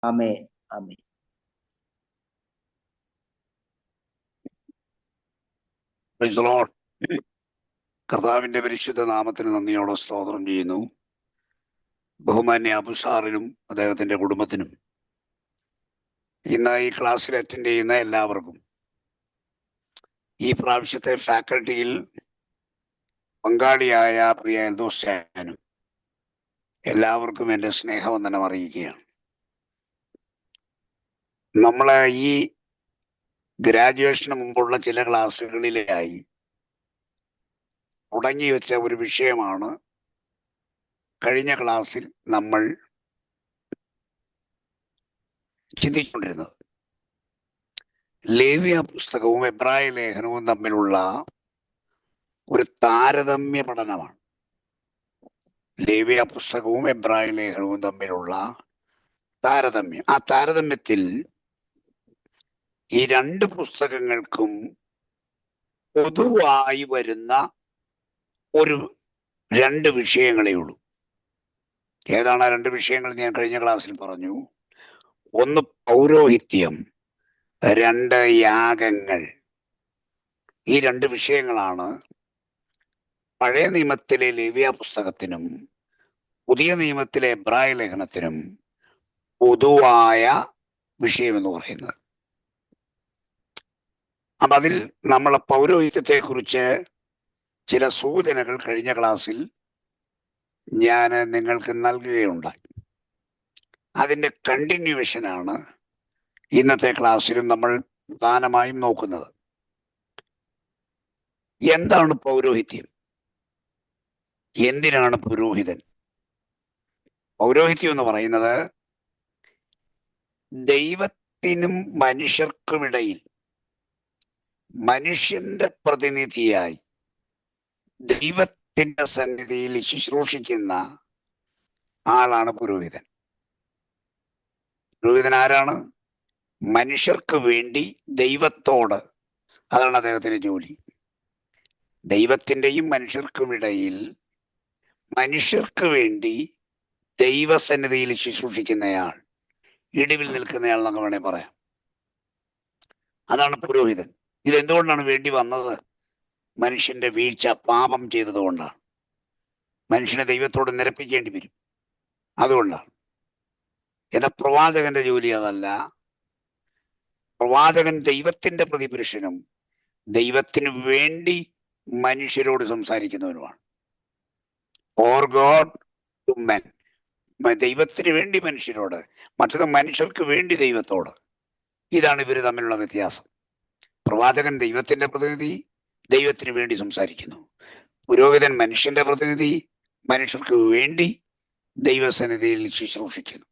ആമേൻ. ആമേൻ. കർത്താവിന്റെ പരിശുദ്ധ നാമത്തിന് നന്ദിയോടെ സ്തോത്രം ചെയ്യുന്നു. ബഹുമാന്യ അബുസാറിനും അദ്ദേഹത്തിന്റെ കുടുംബത്തിനും ഇന്ന് ഈ ക്ലാസ്സിൽ അറ്റൻഡ് ചെയ്യുന്ന എല്ലാവർക്കും ഈ പ്രാവശ്യത്തെ ഫാക്കൽറ്റിയിൽ പങ്കാളിയായ പ്രിയ എൽദോസ്റ്റാനും എല്ലാവർക്കും എൻ്റെ സ്നേഹവന്ദനം അറിയിക്കുകയാണ്. നമ്മൾ ഈ ഗ്രാജുവേഷന് മുമ്പുള്ള ചില ക്ലാസ്സുകളിലായി തുടങ്ങി വെച്ച ഒരു വിഷയമാണ് കഴിഞ്ഞ ക്ലാസ്സിൽ നമ്മൾ ചിന്തിച്ചുകൊണ്ടിരുന്നത്. ലേവ്യ പുസ്തകവും എബ്രായ ലേഖനവും തമ്മിലുള്ള ഒരു താരതമ്യ പഠനമാണ്. ലേവ്യ പുസ്തകവും എബ്രായ ലേഖനവും തമ്മിലുള്ള താരതമ്യം. ആ താരതമ്യത്തിൽ ഈ രണ്ട് പുസ്തകങ്ങൾക്കും പൊതുവായി വരുന്ന രണ്ട് വിഷയങ്ങളേ ഉള്ളൂ. ഏതാണ് ആ രണ്ട് വിഷയങ്ങൾ? ഞാൻ കഴിഞ്ഞ ക്ലാസ്സിൽ പറഞ്ഞു. ഒന്ന് പൗരോഹിത്യം, രണ്ട് യാഗങ്ങൾ. ഈ രണ്ട് വിഷയങ്ങളാണ് പഴയ നിയമത്തിലെ ലേവ്യ പുസ്തകത്തിനും പുതിയ നിയമത്തിലെ എബ്രായ ലേഖനത്തിനും പൊതുവായ വിഷയമെന്ന് പറയുന്നത്. അപ്പം അതിൽ നമ്മൾ പൗരോഹിത്യത്തെ കുറിച്ച് ചില സൂചനകൾ കഴിഞ്ഞ ക്ലാസ്സിൽ ഞാൻ നിങ്ങൾക്ക് നൽകുകയുണ്ടായി. അതിൻ്റെ കണ്ടിന്യൂവേഷനാണ് ഇന്നത്തെ ക്ലാസ്സിലും നമ്മൾ പ്രധാനമായും നോക്കുന്നത്. എന്താണ് പൗരോഹിത്യം? എന്തിനാണ് പുരോഹിതൻ? പൗരോഹിത്യം എന്ന് പറയുന്നത് ദൈവത്തിനും മനുഷ്യർക്കുമിടയിൽ മനുഷ്യന്റെ പ്രതിനിധിയായി ദൈവത്തിന്റെ സന്നിധിയിൽ ശുശ്രൂഷിക്കുന്ന ആളാണ് പുരോഹിതൻ. പുരോഹിതൻ ആരാണ്? മനുഷ്യർക്ക് വേണ്ടി ദൈവത്തോട്, അതാണ് അദ്ദേഹത്തിന്റെ ജോലി. ദൈവത്തിൻ്റെയും മനുഷ്യർക്കുമിടയിൽ മനുഷ്യർക്ക് വേണ്ടി ദൈവസന്നിധിയിൽ ശുശ്രൂഷിക്കുന്നയാൾ, ഇടിവിൽ നിൽക്കുന്നയാൾ എന്നൊക്കെ വേണേൽ പറയാം. അതാണ് പുരോഹിതൻ. ഇതെന്തുകൊണ്ടാണ് വേണ്ടി വന്നത്? മനുഷ്യന്റെ വീഴ്ച, പാപം ചെയ്തതുകൊണ്ടാണ്. മനുഷ്യനെ ദൈവത്തോട് നിരപ്പിക്കേണ്ടി വരും, അതുകൊണ്ടാണ്. എന്നാൽ പ്രവാചകന്റെ ജോലി അതല്ല. പ്രവാചകൻ ദൈവത്തിന്റെ പ്രതിപുരുഷനും ദൈവത്തിന് വേണ്ടി മനുഷ്യരോട് സംസാരിക്കുന്നവനുമാണ്. ഫോർ ഗോഡ് ടു മെൻ, ദൈവത്തിന് വേണ്ടി മനുഷ്യരോട്, മറ്റത് മനുഷ്യർക്ക് വേണ്ടി ദൈവത്തോട്. ഇതാണ് ഇവർ തമ്മിലുള്ള വ്യത്യാസം. പ്രവാചകൻ ദൈവത്തിന്റെ പ്രതിനിധി, ദൈവത്തിന് വേണ്ടി സംസാരിക്കുന്നു. പുരോഹിതൻ മനുഷ്യന്റെ പ്രതിനിധി, മനുഷ്യർക്ക് വേണ്ടി ദൈവസന്നിധിയിൽ ശുശ്രൂഷിക്കുന്നു.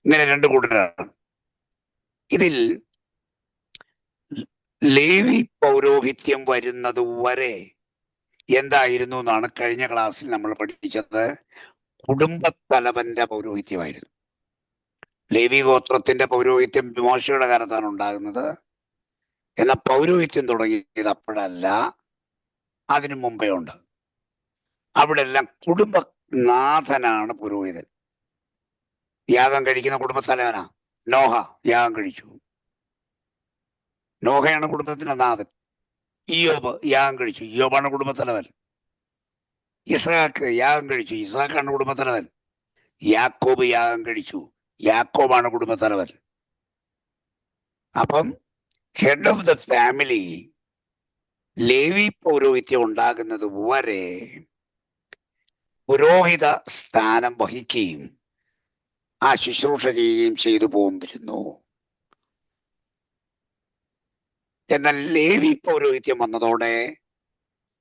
ഇങ്ങനെ രണ്ട് കൂട്ടരാണ്. ഇതിൽ ലേവി പൗരോഹിത്യം വരുന്നത് വരെ എന്തായിരുന്നു എന്നാണ് കഴിഞ്ഞ ക്ലാസ്സിൽ നമ്മൾ പഠിപ്പിച്ചത്. കുടുംബത്തലവന്റെ പൗരോഹിത്യമായിരുന്നു. ലേവി ഗോത്രത്തിന്റെ പൗരോഹിത്യം മോശയുടെ കാലത്താണ് ഉണ്ടാകുന്നത്. എന്നാൽ പൗരോഹിത്യം തുടങ്ങിയത് അപ്പോഴല്ല, അതിനു മുമ്പേ ഉണ്ട്. അവിടെ എല്ലാം കുടുംബനാഥനാണ് പുരോഹിതൻ. യാഗം കഴിക്കുന്ന കുടുംബത്തലവനാ. നോഹ യാഗം കഴിച്ചു, നോഹയാണ് കുടുംബത്തിന്റെ നാഥൻ. ഇയ്യോബ് യാഗം കഴിച്ചു, ഇയ്യോബാണ് കുടുംബത്തലവൻ. ഇസ്ഹാക്ക് യാഗം കഴിച്ചു, ഇസ്ഹാക്കാണ് കുടുംബത്തലവൻ. യാക്കോബ് യാഗം കഴിച്ചു, യാക്കോബാണ് കുടുംബത്തലവൻ. അപ്പം head of the family, Levi പൗരോഹിത്യം ഉണ്ടാകുന്നത് വരെ പുരോഹിത സ്ഥാനം വഹിക്കുകയും ആ ശുശ്രൂഷ ചെയ്യുകയും ചെയ്തു പോന്നിരുന്നു. എന്നാൽ ലേവി പൗരോഹിത്യം വന്നതോടെ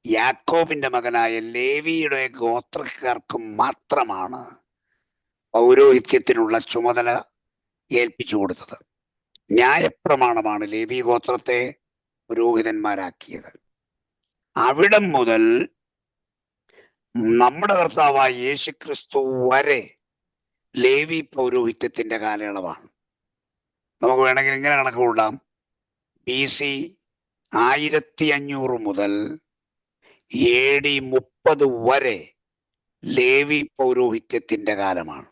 യാക്കോബിന്റെ മകനായ ലേവിയുടെ ഗോത്രക്കാർക്ക് മാത്രമാണ് പൗരോഹിത്യത്തിനുള്ള ചുമതല ഏൽപ്പിച്ചു കൊടുത്തത്. ന്യായപ്രമാണമാണ് ലേവി ഗോത്രത്തെ പുരോഹിതന്മാരാക്കിയത്. അവിടം മുതൽ നമ്മുടെ കർത്താവായ യേശുക്രിസ്തു വരെ ലേവി പൗരോഹിത്യത്തിന്റെ കാലയളവാണ്. നമുക്ക് വേണമെങ്കിൽ ഇങ്ങനെ കണക്ക് കൂടാം. BC 1500 മുതൽ AD 30 വരെ ലേവി പൗരോഹിത്യത്തിന്റെ കാലമാണ്.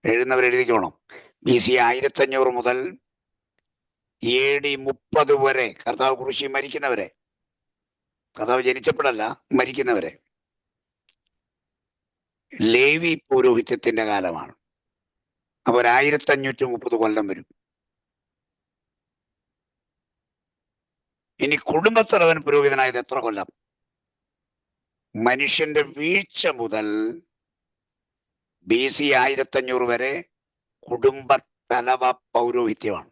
എഴുതുന്നവർ എഴുതിക്കോണം. BC 1500 മുതൽ AD 30 വരെ കർത്താവ് കുരിശിൽ മരിക്കുന്നവരെ, കർത്താവ് ജനിച്ചപ്പോഴല്ല, മരിക്കുന്നവരെ ലേവി പൗരോഹിത്യത്തിന്റെ കാലമാണ്. അപ്പൊ 1530 കൊല്ലം വരും. ഇനി കുടുംബത്തലവൻ പുരോഹിതനായത് എത്ര കൊല്ലം? മനുഷ്യന്റെ വീഴ്ച മുതൽ BC 1500 വരെ കുടുംബത്തലവ പൗരോഹിത്യമാണ്.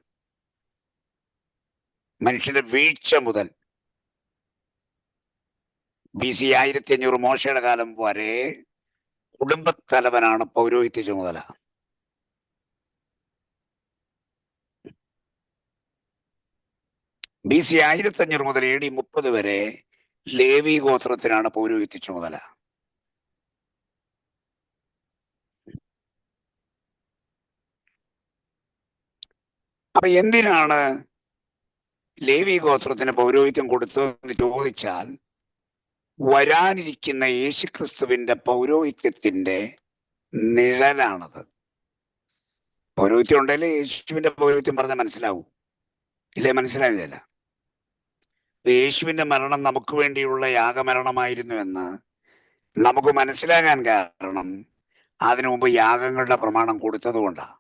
മനുഷ്യന്റെ വീഴ്ച മുതൽ BC 1500 മോശയുടെ കാലം വരെ കുടുംബത്തലവനാണ് പൗരോഹിത്യ ചുമതല. BC 1500 മുതൽ AD 30 വരെ ലേവി ഗോത്രത്തിനാണ് പൗരോഹിത്യ ചുമതല. അപ്പൊ എന്തിനാണ് ലേവി ഗോത്രത്തിന് പൗരോഹിത്യം കൊടുത്തതെന്ന് ചോദിച്ചാൽ, വരാനിരിക്കുന്ന യേശുക്രിസ്തുവിന്റെ പൗരോഹിത്യത്തിന്റെ നിഴലാണത്. പൗരോഹിത്യം ഉണ്ടെങ്കിൽ യേശുവിന്റെ പൗരോഹിത്യം പറഞ്ഞാൽ മനസ്സിലാവൂ, ഇല്ലേ? മനസ്സിലാകുകയല്ല. യേശുവിന്റെ മരണം നമുക്ക് വേണ്ടിയുള്ള യാഗമരണമായിരുന്നു എന്ന് നമുക്ക് മനസ്സിലാകാൻ കാരണം അതിനു മുമ്പ് യാഗങ്ങളുടെ പ്രമാണം കൊടുത്തത് കൊണ്ടാണ്.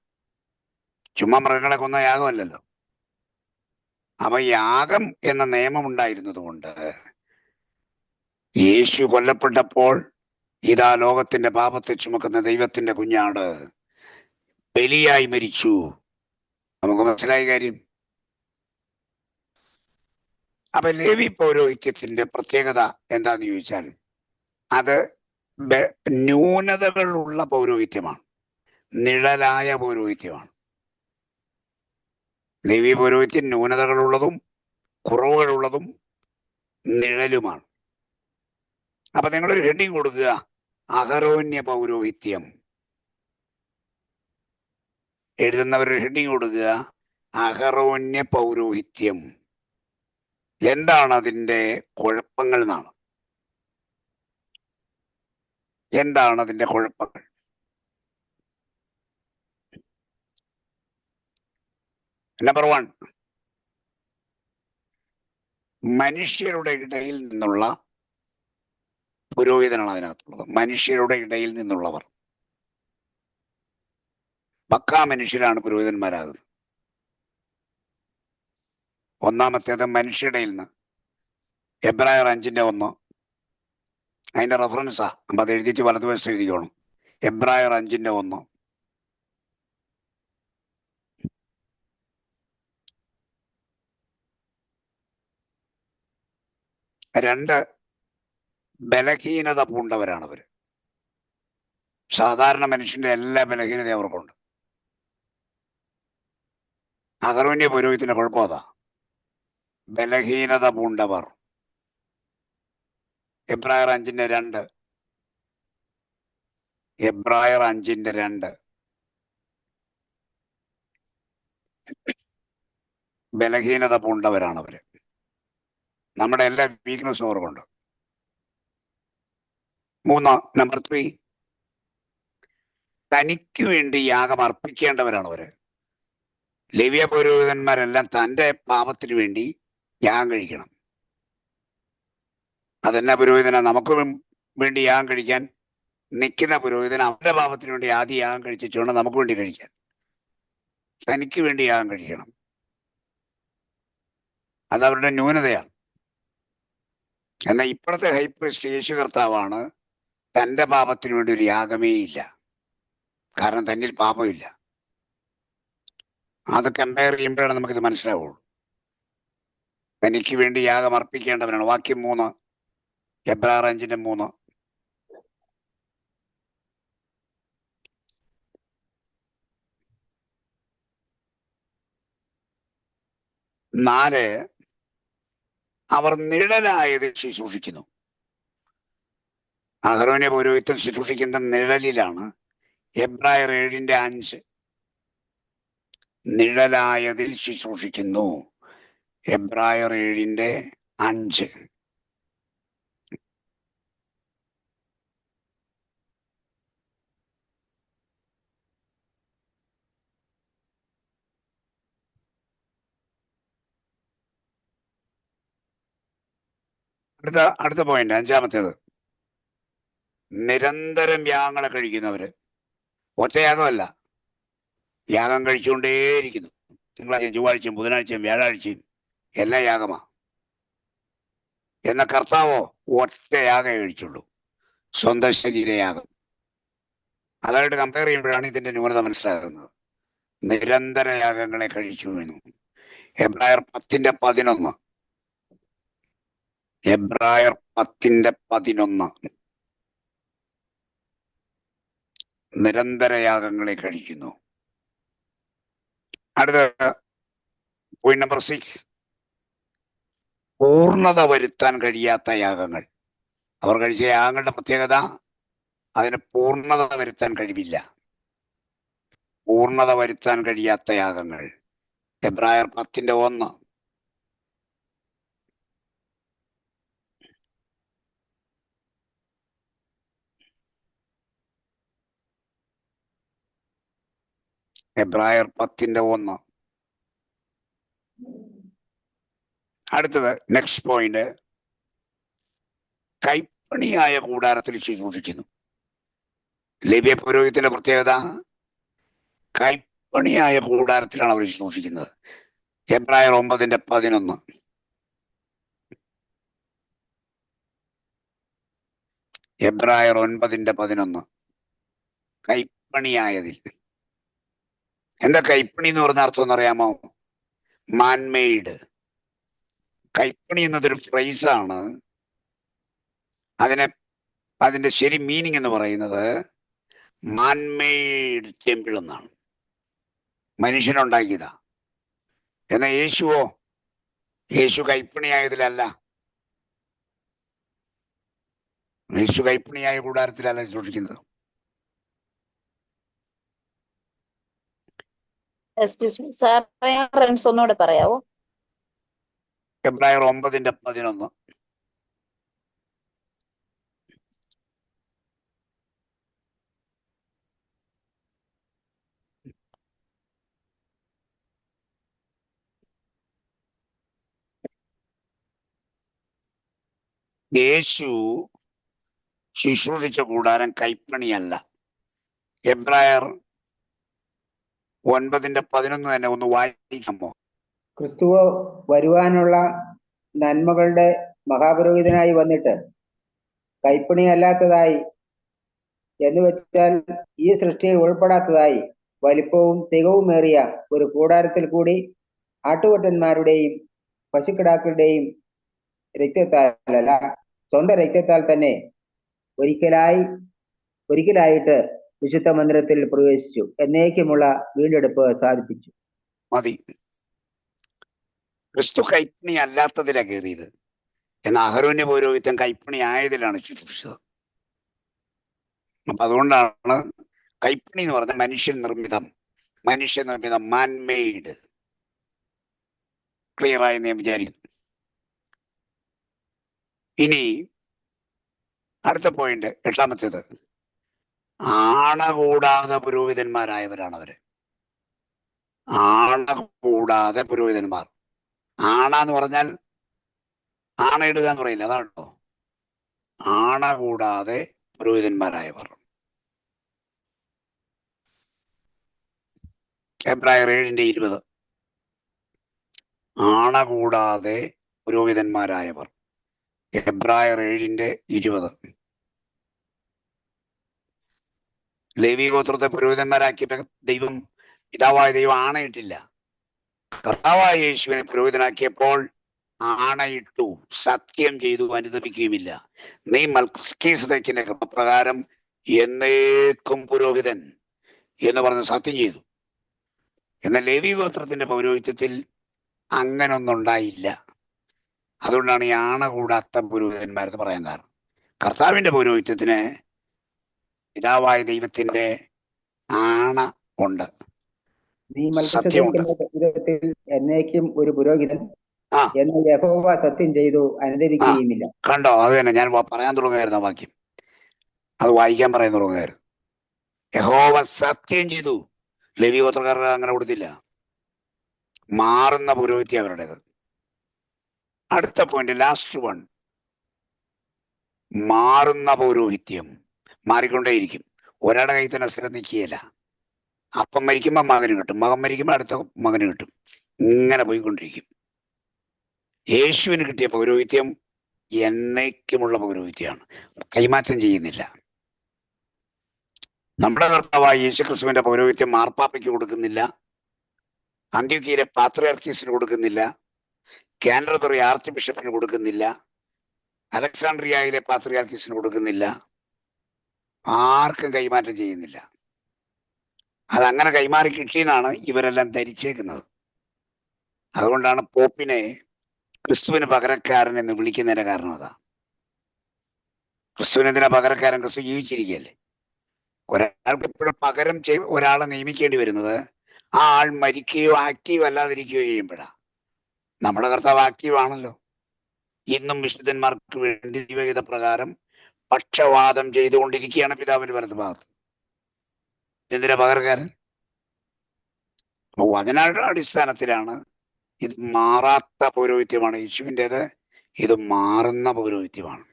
ചുമ്മാ മൃഗങ്ങളെ കൊന്ന യാഗമല്ലല്ലോ. അപ്പൊ യാഗം എന്ന നിയമം ഉണ്ടായിരുന്നത് കൊണ്ട് യേശു കൊല്ലപ്പെട്ടപ്പോൾ ഇതാ ലോകത്തിന്റെ പാപത്തെ ചുമക്കുന്ന ദൈവത്തിന്റെ കുഞ്ഞാട് ബലിയായി മരിച്ചു. നമുക്ക് മനസ്സിലായ കാര്യം. അപ്പൊ ലേവി പൗരോഹിത്യത്തിന്റെ പ്രത്യേകത എന്താന്ന് ചോദിച്ചാൽ, അത് ന്യൂനതകളുള്ള പൗരോഹിത്യമാണ്, നിഴലായ പൗരോഹിത്യമാണ്. ലേവി പൗരോഹിത്യം ന്യൂനതകളുള്ളതും കുറവുകളുള്ളതും നിഴലുമാണ്. അപ്പൊ നിങ്ങളൊരു ഹെഡിങ് കൊടുക്കുക, അഹരോന്യ പൗരോഹിത്യം. എഴുതുന്നവരൊരു ഹെഡിങ് കൊടുക്കുക, അഹരോന്യ പൗരോഹിത്യം. എന്താണ് അതിൻ്റെ കുഴപ്പങ്ങൾ എന്നാണ്. എന്താണ് അതിൻ്റെ കുഴപ്പങ്ങൾ? നമ്പർ 1, മനുഷ്യരുടെ ഇടയിൽ നിന്നുള്ള പുരോഹിതനാണ് അതിനകത്തുള്ളത്. മനുഷ്യരുടെ ഇടയിൽ നിന്നുള്ളവർ, പക്കാ മനുഷ്യരാണ് പുരോഹിതന്മാരാകുന്നത്. ഒന്നാമത്തേത് മനുഷ്യരുടെ നിന്ന്, എബ്രായർ 5:1, അതിന്റെ റെഫറൻസാ. അപ്പൊ അത് എഴുതിച്ച് വലതുവശത്ത് എഴുതിക്കോണം. എബ്രായർ 5:1. 2, ബലഹീനത പൂണ്ടവരാണ് അവര്. സാധാരണ മനുഷ്യന്റെ എല്ലാ ബലഹീനതയും അവർക്കുണ്ട്. അഹരോന്യ പുരോഹിതത്തിന്റെ കുഴപ്പം അതാ, ബലഹീനത പൂണ്ടവർ. എബ്രായർ 5:2. എബ്രായർ 5:2. ബലഹീനത പൂണ്ടവരാണ് അവര്. നമ്മുടെ എല്ലാ വീക്ക്നെസ്സും അവർക്കുണ്ട്. 3, നമ്പർ 3, തനിക്ക് വേണ്ടി യാഗം അർപ്പിക്കേണ്ടവരാണ് അവര്. ലേവ്യ പുരോഹിതന്മാരെല്ലാം തൻ്റെ പാപത്തിന് വേണ്ടി യാഗം കഴിക്കണം. അതെന്നാ പുരോഹിതനാ? നമുക്ക് വേണ്ടി യാഗം കഴിക്കാൻ നിൽക്കുന്ന പുരോഹിതൻ അവരുടെ പാപത്തിന് വേണ്ടി ആദ്യം യാഗം കഴിച്ചിട്ടുണ്ട് നമുക്ക് വേണ്ടി കഴിക്കാൻ. തനിക്ക് വേണ്ടി യാഗം കഴിക്കണം. അതവരുടെ ന്യൂനതയാണ്. എന്നാൽ ഇപ്പോഴത്തെ ഹൈപ്രിസ്റ്റ് യേശു കർത്താവാണ്, തൻ്റെ പാപത്തിന് വേണ്ടി ഒരു യാഗമേ ഇല്ല, കാരണം തന്നിൽ പാപമില്ല. അത് കമ്പയർ ചെയ്യുമ്പോഴാണ് നമുക്കിത് മനസ്സിലാവുള്ളൂ. തനിക്ക് വേണ്ടി യാഗം അർപ്പിക്കേണ്ടവനാണ്. വാക്യം 3, എബ്രായർ 5:3. 4, അവർ നിഴലായത് ശുശ്രൂഷിക്കുന്നു. അഹരോന്യ പൗരോഹിത്യം ശുശ്രൂഷിക്കുന്ന നിഴലിലാണ്. എബ്രായർ 7:5, നിഴലായതിൽ ശുശ്രൂഷിക്കുന്നു. എബ്രായർ 7:5. അടുത്ത പോയിന്റ്, അഞ്ചാമത്തേത്. നിരന്തരം യാഗങ്ങളെ കഴിക്കുന്നവര്. ഒറ്റയാഗമല്ല, യാഗം കഴിച്ചുകൊണ്ടേയിരിക്കുന്നു. തിങ്കളാഴ്ചയും ചൊവ്വാഴ്ചയും ബുധനാഴ്ചയും വ്യാഴാഴ്ചയും എല്ലാം യാഗമാ. എന്ന കർത്താവോ ഒറ്റ യാഗമേ കഴിച്ചുള്ളൂ, സ്വന്തം ശരീരയാഗം. അതായിട്ട് കമ്പയർ ചെയ്യുമ്പോഴാണ് ഇതിന്റെ ന്യൂനത മനസ്സിലാകുന്നത്. നിരന്തര യാഗങ്ങളെ കഴിച്ചു എന്ന്. എബ്രായർ 10:11. എബ്രായർ 10:11. നിരന്തര യാഗങ്ങളെ കഴിക്കുന്നു. അടുത്ത പോയിന്റ് നമ്പർ 6. പൂർണ്ണത വരുത്താൻ കഴിയാത്ത യാഗങ്ങൾ. അവർ കഴിച്ച യാഗങ്ങളുടെ പ്രത്യേകത, അതിന് പൂർണ്ണത വരുത്താൻ കഴിവില്ല. പൂർണ്ണത വരുത്താൻ കഴിയാത്ത യാഗങ്ങൾ. എബ്രായർ 10:1. എബ്രായർ 10:1. അടുത്തത് നെക്സ്റ്റ് പോയിന്റ്, കൈപ്പണിയായ കൂടാരത്തിൽ ശുശ്രൂഷിക്കുന്നു. ലേവ്യ പുരോഹിതന്റെ പ്രത്യേകത, കൈപ്പണിയായ കൂടാരത്തിലാണ് അവർ ശുശ്രൂഷിക്കുന്നത്. എബ്രായർ 9:11. എബ്രായർ 9:11. കൈപ്പണിയായതിൽ. എന്താ കൈപ്പണി എന്ന് പറഞ്ഞ അർത്ഥം എന്നറിയാമോ? മാൻമെയ്ഡ്. കൈപ്പണി എന്നതൊരു ഫ്രൈസാണ്. അതിന്റെ ശരി മീനിങ് എന്ന് പറയുന്നത് മാൻമെയ്ഡ് ടെമ്പിൾ എന്നാണ്. മനുഷ്യനുണ്ടാക്കിയതാ. എന്നാൽ യേശു കൈപ്പണിയായതിലല്ല. യേശു കൈപ്പണിയായ കൂടാരത്തിലല്ല സൂക്ഷിക്കുന്നത്. ഒന്നുകൂടെ പറയാവോ? എബ്രായർ 9:11. യേശു ശുശ്രൂഷിച്ച കൂടാരം കൈപ്പണിയല്ല. എബ്രായർ 9:11 തന്നെ ഒന്ന് വായിക്കാമോ? ക്രിസ്തുവ വരുവാനുള്ള നന്മകളുടെ മഹാപുരോഹിതനായി വന്നിട്ട് കൈപ്പണിയല്ലാത്തതായി, എന്ന് വെച്ചാൽ ഈ സൃഷ്ടിയിൽ ഉൾപ്പെടാത്തതായി, വലിപ്പവും തികവുമേറിയ ഒരു കൂടാരത്തിൽ കൂടി ആട്ടുകൊറ്റന്മാരുടെയും പശുക്കിടാക്കളുടെയും രക്തത്താലല്ല, സ്വന്തം രക്തത്താൽ തന്നെ ഒരിക്കലായിട്ട് വിശുദ്ധ മന്ദിരത്തിൽ പ്രവേശിച്ചു, എന്നേക്കുമുള്ള വീണ്ടെടുപ്പ് സാധിപ്പിച്ചു. മതി. ക്രിസ്തു കൈപ്പണി അല്ലാത്തതിലാണ് കയറിയത്. എന്നാൽ അഹരോന്യ പൗരോഹിത്യം കൈപ്പണി ആയതിലാണ് ശുശ്രൂഷിച്ചത്. അപ്പൊ അതുകൊണ്ടാണ് കൈപ്പണി എന്ന് പറഞ്ഞ മനുഷ്യനിർമ്മിതം, മാൻമെയ്ഡ്. ക്ലിയർ ആയി ഞാൻ വിചാരിക്കുന്നു. ഇനി അടുത്ത പോയിന്റ്, എട്ടാമത്തേത്. ആണ കൂടാതെ പുരോഹിതന്മാരായവരാണ് അവര്. ആണ കൂടാതെ പുരോഹിതന്മാർ. ആണ എന്ന് പറഞ്ഞാൽ ആണയിടുക എന്ന് പറയില്ല, അതാണോ? ആണ കൂടാതെ പുരോഹിതന്മാരായവർ. എബ്രായർ 7:20. ആണ കൂടാതെ പുരോഹിതന്മാരായവർ. എബ്രായർ 7:20. ലേവി ഗോത്രത്തെ പുരോഹിതന്മാരാക്കിയ ദൈവം, പിതാവായ ദൈവം ആണയിട്ടില്ല. കർത്താവായ യേശുവിനെ പുരോഹിതനാക്കിയപ്പോൾ ആണയിട്ടു, സത്യം ചെയ്തു, അനുദപിക്കുകയുമില്ല. നീ മൽക്കീസേദെക്കിന്റെ ക്രമപ്രകാരം എന്നേക്കും പുരോഹിതൻ എന്ന് പറഞ്ഞ് സത്യം ചെയ്തു. എന്നാൽ ലേവി ഗോത്രത്തിന്റെ പൗരോഹിത്യത്തിൽ അങ്ങനൊന്നുണ്ടായില്ല. അതുകൊണ്ടാണ് ഈ ആണ കൂടാത്ത പുരോഹിതന്മാരെന്ന് പറയാൻ കാരണം. കർത്താവിന്റെ പൗരോഹിത്യത്തിന് പിതാവായ ദൈവത്തിന്റെ ആണ ഉണ്ട്, സത്യമുണ്ട്. എന്നേക്കും ഒരു പുരോഹിതൻ എന്ന് യഹോവ സത്യം ചെയ്തു, അനുദപിക്കുകയുമില്ല. കണ്ടോ? അത് തന്നെ ഞാൻ പറയാൻ തുടങ്ങുകയായിരുന്നു. ആ വാക്യം അത് വായിക്കാൻ പറയാൻ തുടങ്ങുകയായിരുന്നു. യഹോവ സത്യം ചെയ്തു. ലേവി ഗോത്രക്കാർക്ക് അങ്ങനെ കൊടുത്തില്ല. മാറുന്ന പുരോഹിത്യം അവരുടേത്. അടുത്ത പോയിന്റ്, ലാസ്റ്റ് വൺ. മാറുന്ന പൗരോഹിത്യം മാറിക്കൊണ്ടേയിരിക്കും. ഒരാളുടെ കയ്യിൽ തന്നെ സ്ഥിരം നിൽക്കുകയില്ല. അപ്പം മരിക്കുമ്പോൾ മകന് കിട്ടും, മകൻ മരിക്കുമ്പോൾ അടുത്ത മകന് കിട്ടും, ഇങ്ങനെ പോയിക്കൊണ്ടിരിക്കും. യേശുവിന് കിട്ടിയ പൗരോഹിത്യം എന്നേക്കുമുള്ള പൗരോഹിത്യമാണ്, കൈമാറ്റം ചെയ്യുന്നില്ല. നമ്മുടെ കർത്താവായ യേശുക്രിസ്തുവിന്റെ പൗരോഹിത്യം മാർപ്പാപ്പയ്ക്ക് കൊടുക്കുന്നില്ല, അന്ത്യോക്യയിലെ പാത്രിയാർക്കീസിന് കൊടുക്കുന്നില്ല, കാൻറ്റർബറി ആർച്ച് ബിഷപ്പിന് കൊടുക്കുന്നില്ല, അലക്സാണ്ട്രിയയിലെ പാത്രിയാർക്കീസിന് കൊടുക്കുന്നില്ല, ആർക്കും കൈമാറ്റം ചെയ്യുന്നില്ല. അതങ്ങനെ കൈമാറി കിട്ടിയെന്നാണ് ഇവരെല്ലാം ധരിച്ചേക്കുന്നത്. അതുകൊണ്ടാണ് പോപ്പിനെ ക്രിസ്തുവിന് പകരക്കാരൻ എന്ന് വിളിക്കുന്നതിന്റെ കാരണം അതാ. ക്രിസ്തുവിന് എന്തിനാ പകരക്കാരൻ? ക്രിസ്തു ജീവിച്ചിരിക്കുകയല്ലേ. ഒരാൾക്ക് എപ്പോഴും പകരം ഒരാളെ നിയമിക്കേണ്ടി വരുന്നത് ആ ആൾ മരിക്കുകയോ ആക്റ്റീവ് അല്ലാതിരിക്കുകയോ ചെയ്യുമ്പോഴാണ്. നമ്മുടെ കർത്താവ് ആക്റ്റീവ് ആണല്ലോ. ഇന്നും വിശുദ്ധന്മാർക്ക് വേണ്ടി ദൈവഹിത പ്രകാരം പക്ഷവാദം ചെയ്തുകൊണ്ടിരിക്കുകയാണ് പിതാവിന്റെ വലതുഭാഗത്ത്. എന്തിനാ പകരക്കാരൻ? വചനങ്ങളുടെ അടിസ്ഥാനത്തിലാണ് ഇത്. മാറാത്ത പൗരോഹിത്യമാണ് യേശുവിൻ്റെത്, ഇത് മാറുന്ന പൗരോഹിത്യമാണ്.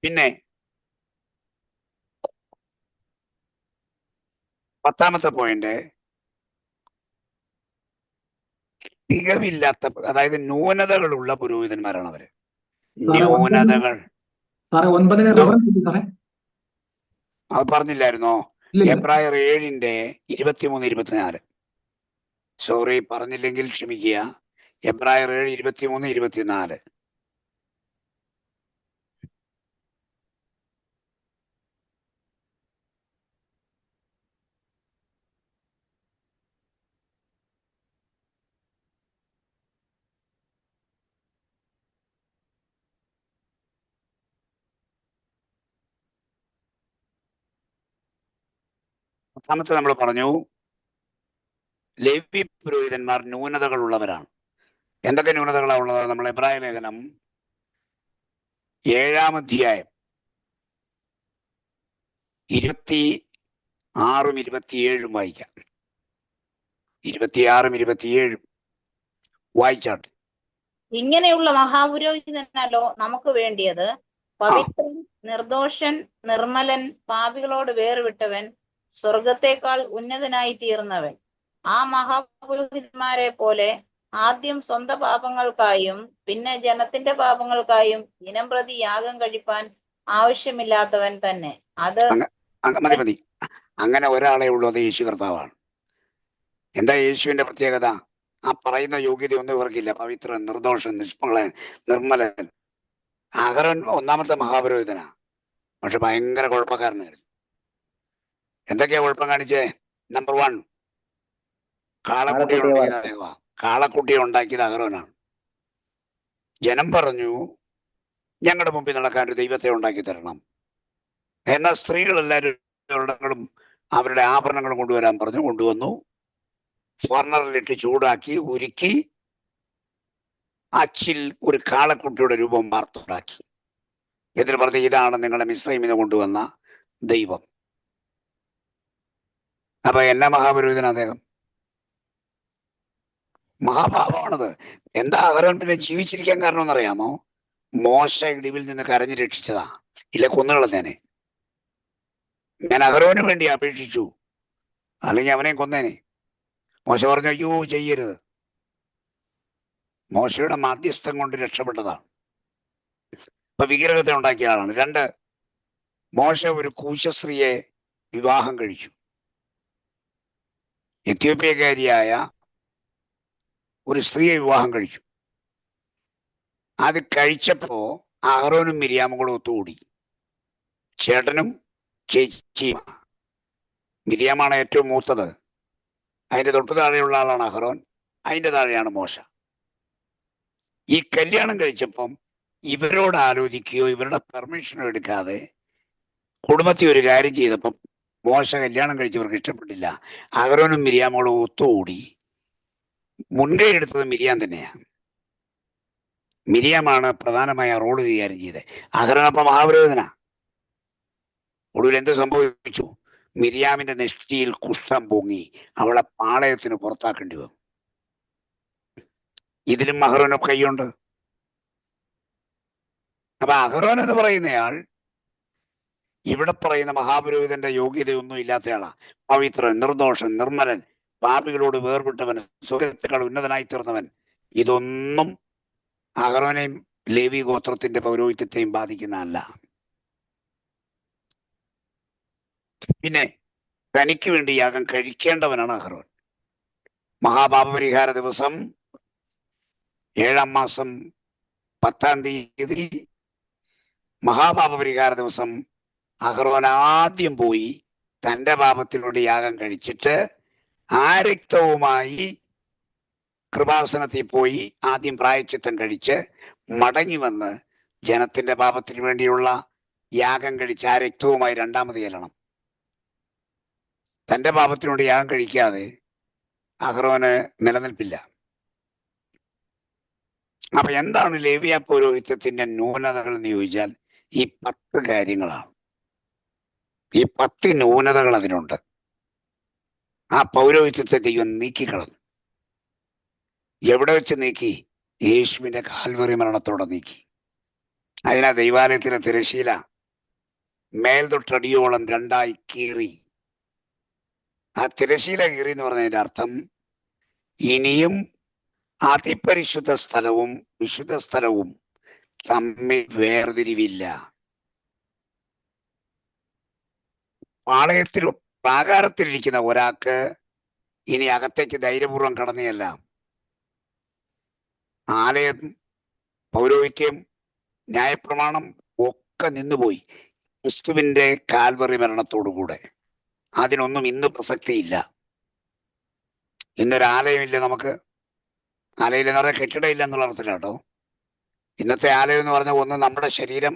പിന്നെ 10ാമത്തെ പോയിന്റ്, തികവില്ലാത്ത, അതായത് ന്യൂനതകളുള്ള പുരോഹിതന്മാരാണ് അവര്. ന്യൂനതകൾ അത് പറഞ്ഞില്ലായിരുന്നോ? എബ്രായർ 7:23-24. സോറി, പറഞ്ഞില്ലെങ്കിൽ ക്ഷമിക്കുക. എബ്രായർ 7:23-24. പത്താമത്തെ നമ്മൾ പറഞ്ഞു, ലേവ്യ പുരോഹിതന്മാർ ന്യൂനതകൾ ഉള്ളവരാണ്. എന്തൊക്കെ ന്യൂനതകളാണ് ഉള്ളത്? നമ്മൾ എബ്രായ ലേഖനം 7-ാം അധ്യായം 26-27 വായിക്കാം. 26-27 വായിച്ചാട്ടെ. ഇങ്ങനെയുള്ള മഹാപുരോഹിതനല്ലോ നമുക്ക് വേണ്ടിയത്. പവിത്രൻ, നിർദോഷൻ, നിർമ്മലൻ, പാപികളോട് വേർവിട്ടവൻ, സ്വർഗത്തെക്കാൾ ഉന്നതനായി തീർന്നവൻ. ആ മഹാപുരോഹിതന്മാരെ പോലെ ആദ്യം സ്വന്തം പാപങ്ങൾക്കായും പിന്നെ ജനത്തിന്റെ പാപങ്ങൾക്കായും ദിനം പ്രതി യാഗം കഴിപ്പാൻ ആവശ്യമില്ലാത്തവൻ തന്നെ. അത് മതി. അങ്ങനെ ഒരാളെ ഉള്ളത് യേശു കർത്താവാണ്. എന്താ യേശുവിന്റെ പ്രത്യേകത? ആ പറയുന്ന യോഗ്യതയൊന്നും ഇവർക്കില്ല. പവിത്രൻ, നിർദോഷൻ, നിഷ്മളൻ, നിർമ്മലൻ. അഹരോൻ 1ാമത്തെ മഹാപുരോഹിതനാ, പക്ഷെ ഭയങ്കര കുഴപ്പക്കാരനായിരുന്നു. എന്തൊക്കെയാ കുഴപ്പം കാണിച്ചേ? നമ്പർ 1, കാളക്കുട്ടിയെ ഉണ്ടാക്കിയത് അഹരോനാണ്. ജനം പറഞ്ഞു, ഞങ്ങളുടെ മുമ്പിൽ നടക്കാൻ ഒരു ദൈവത്തെ ഉണ്ടാക്കി തരണം. എന്നാൽ സ്ത്രീകളെല്ലാവരും അവരുടെ ആഭരണങ്ങളും കൊണ്ടുവരാൻ പറഞ്ഞു. കൊണ്ടുവന്നു. ഫർണറിലിട്ട് ചൂടാക്കി ഉരുക്കി അച്ചിൽ ഒരു കാളക്കുട്ടിയുടെ രൂപം വാർത്തുണ്ടാക്കി. എന്നിട്ട് പറഞ്ഞു, ഇതാണ് നിങ്ങളെ മിസ്രൈമിൽ നിന്ന് കൊണ്ടുവന്ന ദൈവം. അപ്പൊ എന്നാ മഹാപുരോഹിതൻ അദ്ദേഹം? മഹാപാപമാണത്. എന്താ അഹരോൻ പിന്നെ ജീവിച്ചിരിക്കാൻ കാരണം എന്നറിയാമോ? മോശ ഇടിവിൽ നിന്ന് കരഞ്ഞു രക്ഷിച്ചതാ. ഇല്ല, കൊന്നുകളഞ്ഞേനെ. ഞാൻ അഹരോന് വേണ്ടി അപേക്ഷിച്ചു, അല്ലെങ്കിൽ അവനെ കൊന്നേനെ. മോശ പറഞ്ഞു, അയ്യോ ചെയ്യരുത്. മോശയുടെ മാധ്യസ്ഥം കൊണ്ട് രക്ഷപ്പെട്ടതാണ്. ഇപ്പൊ വിഗ്രഹത്തെ ഉണ്ടാക്കിയ ആളാണ്. 2, മോശ ഒരു കൂശസ്ത്രീയെ വിവാഹം കഴിച്ചു. എത്യോപ്യക്കാരിയായ ഒരു സ്ത്രീയെ വിവാഹം കഴിച്ചു. അത് കഴിച്ചപ്പോ അഹരോനും മിരിയാമും കൂടെ ഒത്തുകൂടി. ചേട്ടനും ചേച്ചിയും. മിരിയാമാണ് ഏറ്റവും മൂത്തത്. അതിന്റെ തൊട്ടു താഴെയുള്ള ആളാണ് അഹരോൻ. അതിന്റെ താഴെയാണ് മോശ. ഈ കല്യാണം കഴിച്ചപ്പം ഇവരോട് ആലോചിക്കുകയോ ഇവരുടെ പെർമിഷനോ എടുക്കാതെ കുടുംബത്തിൽ ഒരു കാര്യം ചെയ്തപ്പം മോശ കല്യാണം കഴിച്ചവർക്ക് ഇഷ്ടപ്പെട്ടില്ല. അഹരോനും മിരിയാമോളും ഒത്തുകൂടി മുൻകൈ എടുത്തത് മിരിയാം തന്നെയാണ്. മിരിയാമാണ് പ്രധാനമായ റോള് കൈകാര്യം ചെയ്തത്. അഹരോനപ്പം മഹാപുരോഹിതനാ. ഒടുവിൽ എന്ത് സംഭവിച്ചു? മിരിയാമിന്റെ നെഷ്ടിയിൽ കുഷ്ഠം പൊങ്ങി അവളെ പാളയത്തിന് പുറത്താക്കേണ്ടി വന്നു. ഇതിലും അഹരോന് കൈയുണ്ട്. അപ്പൊ അഹരോൻ എന്ന് പറയുന്നയാൾ ഇവിടെ പറയുന്ന മഹാപുരോഹിതന്റെ യോഗ്യതയൊന്നും ഇല്ലാത്തയാളാ. പവിത്രൻ, നിർദോഷൻ, നിർമ്മലൻ, പാപികളോട് വേർപെട്ടവൻ, സ്വർഗ്ഗത്തെക്കാൾ ഉന്നതനായി തീർന്നവൻ. ഇതൊന്നും അഹരോനെയും ലേവി ഗോത്രത്തിന്റെ പൗരോഹിത്യത്തെയും ബാധിക്കുന്നതല്ല. പിന്നെ തനിക്ക് വേണ്ടി യാഗം കഴിക്കേണ്ടവനാണ് അഹരോൻ. മഹാപാപപരിഹാര ദിവസം 7-ാം മാസം 10-ാം തീയതി മഹാപാപപരിഹാര ദിവസം അഹരോൻ ആദ്യം പോയി തന്റെ പാപത്തിനോട് യാഗം കഴിച്ചിട്ട് ആ രക്തവുമായി കൃപാസനത്തിൽ പോയി ആദ്യം പ്രായശ്ചിത്തം കഴിച്ച് മടങ്ങി വന്ന് ജനത്തിന്റെ പാപത്തിന് വേണ്ടിയുള്ള യാഗം കഴിച്ച് ആ രക്തവുമായി രണ്ടാമത് ചെല്ലണം. തന്റെ പാപത്തിനോട് യാഗം കഴിക്കാതെ അഹരോന് നിലനിൽപ്പില്ല. അപ്പൊ എന്താണ് ലേവ്യ പൗരോഹിത്യത്തിന്റെ ന്യൂനതകൾ എന്ന് ചോദിച്ചാൽ ഈ 10 കാര്യങ്ങളാണ്. ഈ 10 ന്യൂനതകൾ അതിനുണ്ട്. ആ പൗരോഹിത്യത്തെ ദൈവം നീക്കിക്കളഞ്ഞു. എവിടെ വെച്ച് നീക്കി? യേശുവിന്റെ കാൽവറി മരണത്തോടെ നീക്കി. അതിനാ ദൈവാലയത്തിലെ തിരശീല മേൽതൊട്ടടിയോളം 2ആയി കീറി. ആ തിരശീല കീറി എന്ന് പറഞ്ഞതിന്റെ അർത്ഥം ഇനിയും അതിപരിശുദ്ധ സ്ഥലവും വിശുദ്ധ സ്ഥലവും തമ്മിൽ വേർതിരിവില്ല. പാളയത്തിൽ പ്രാകാരത്തിലിരിക്കുന്ന ഒരാൾക്ക് ഇനി അകത്തേക്ക് ധൈര്യപൂർവ്വം കടന്നുചെല്ലാം. ആലയം, പൗരോഹിത്യം, ന്യായപ്രമാണം ഒക്കെ നിന്നുപോയി ക്രിസ്തുവിന്റെ കാൽവറി മരണത്തോടുകൂടെ. അതിനൊന്നും ഇന്ന് പ്രസക്തിയില്ല. ഇന്നൊരാലയമില്ല നമുക്ക്. ആലയം എന്ന് പറഞ്ഞാൽ കെട്ടിടമില്ല എന്നുള്ള അർത്ഥത്തിലാട്ടോ. ഇന്നത്തെ ആലയം എന്ന് പറഞ്ഞാൽ ഒന്ന് നമ്മുടെ ശരീരം,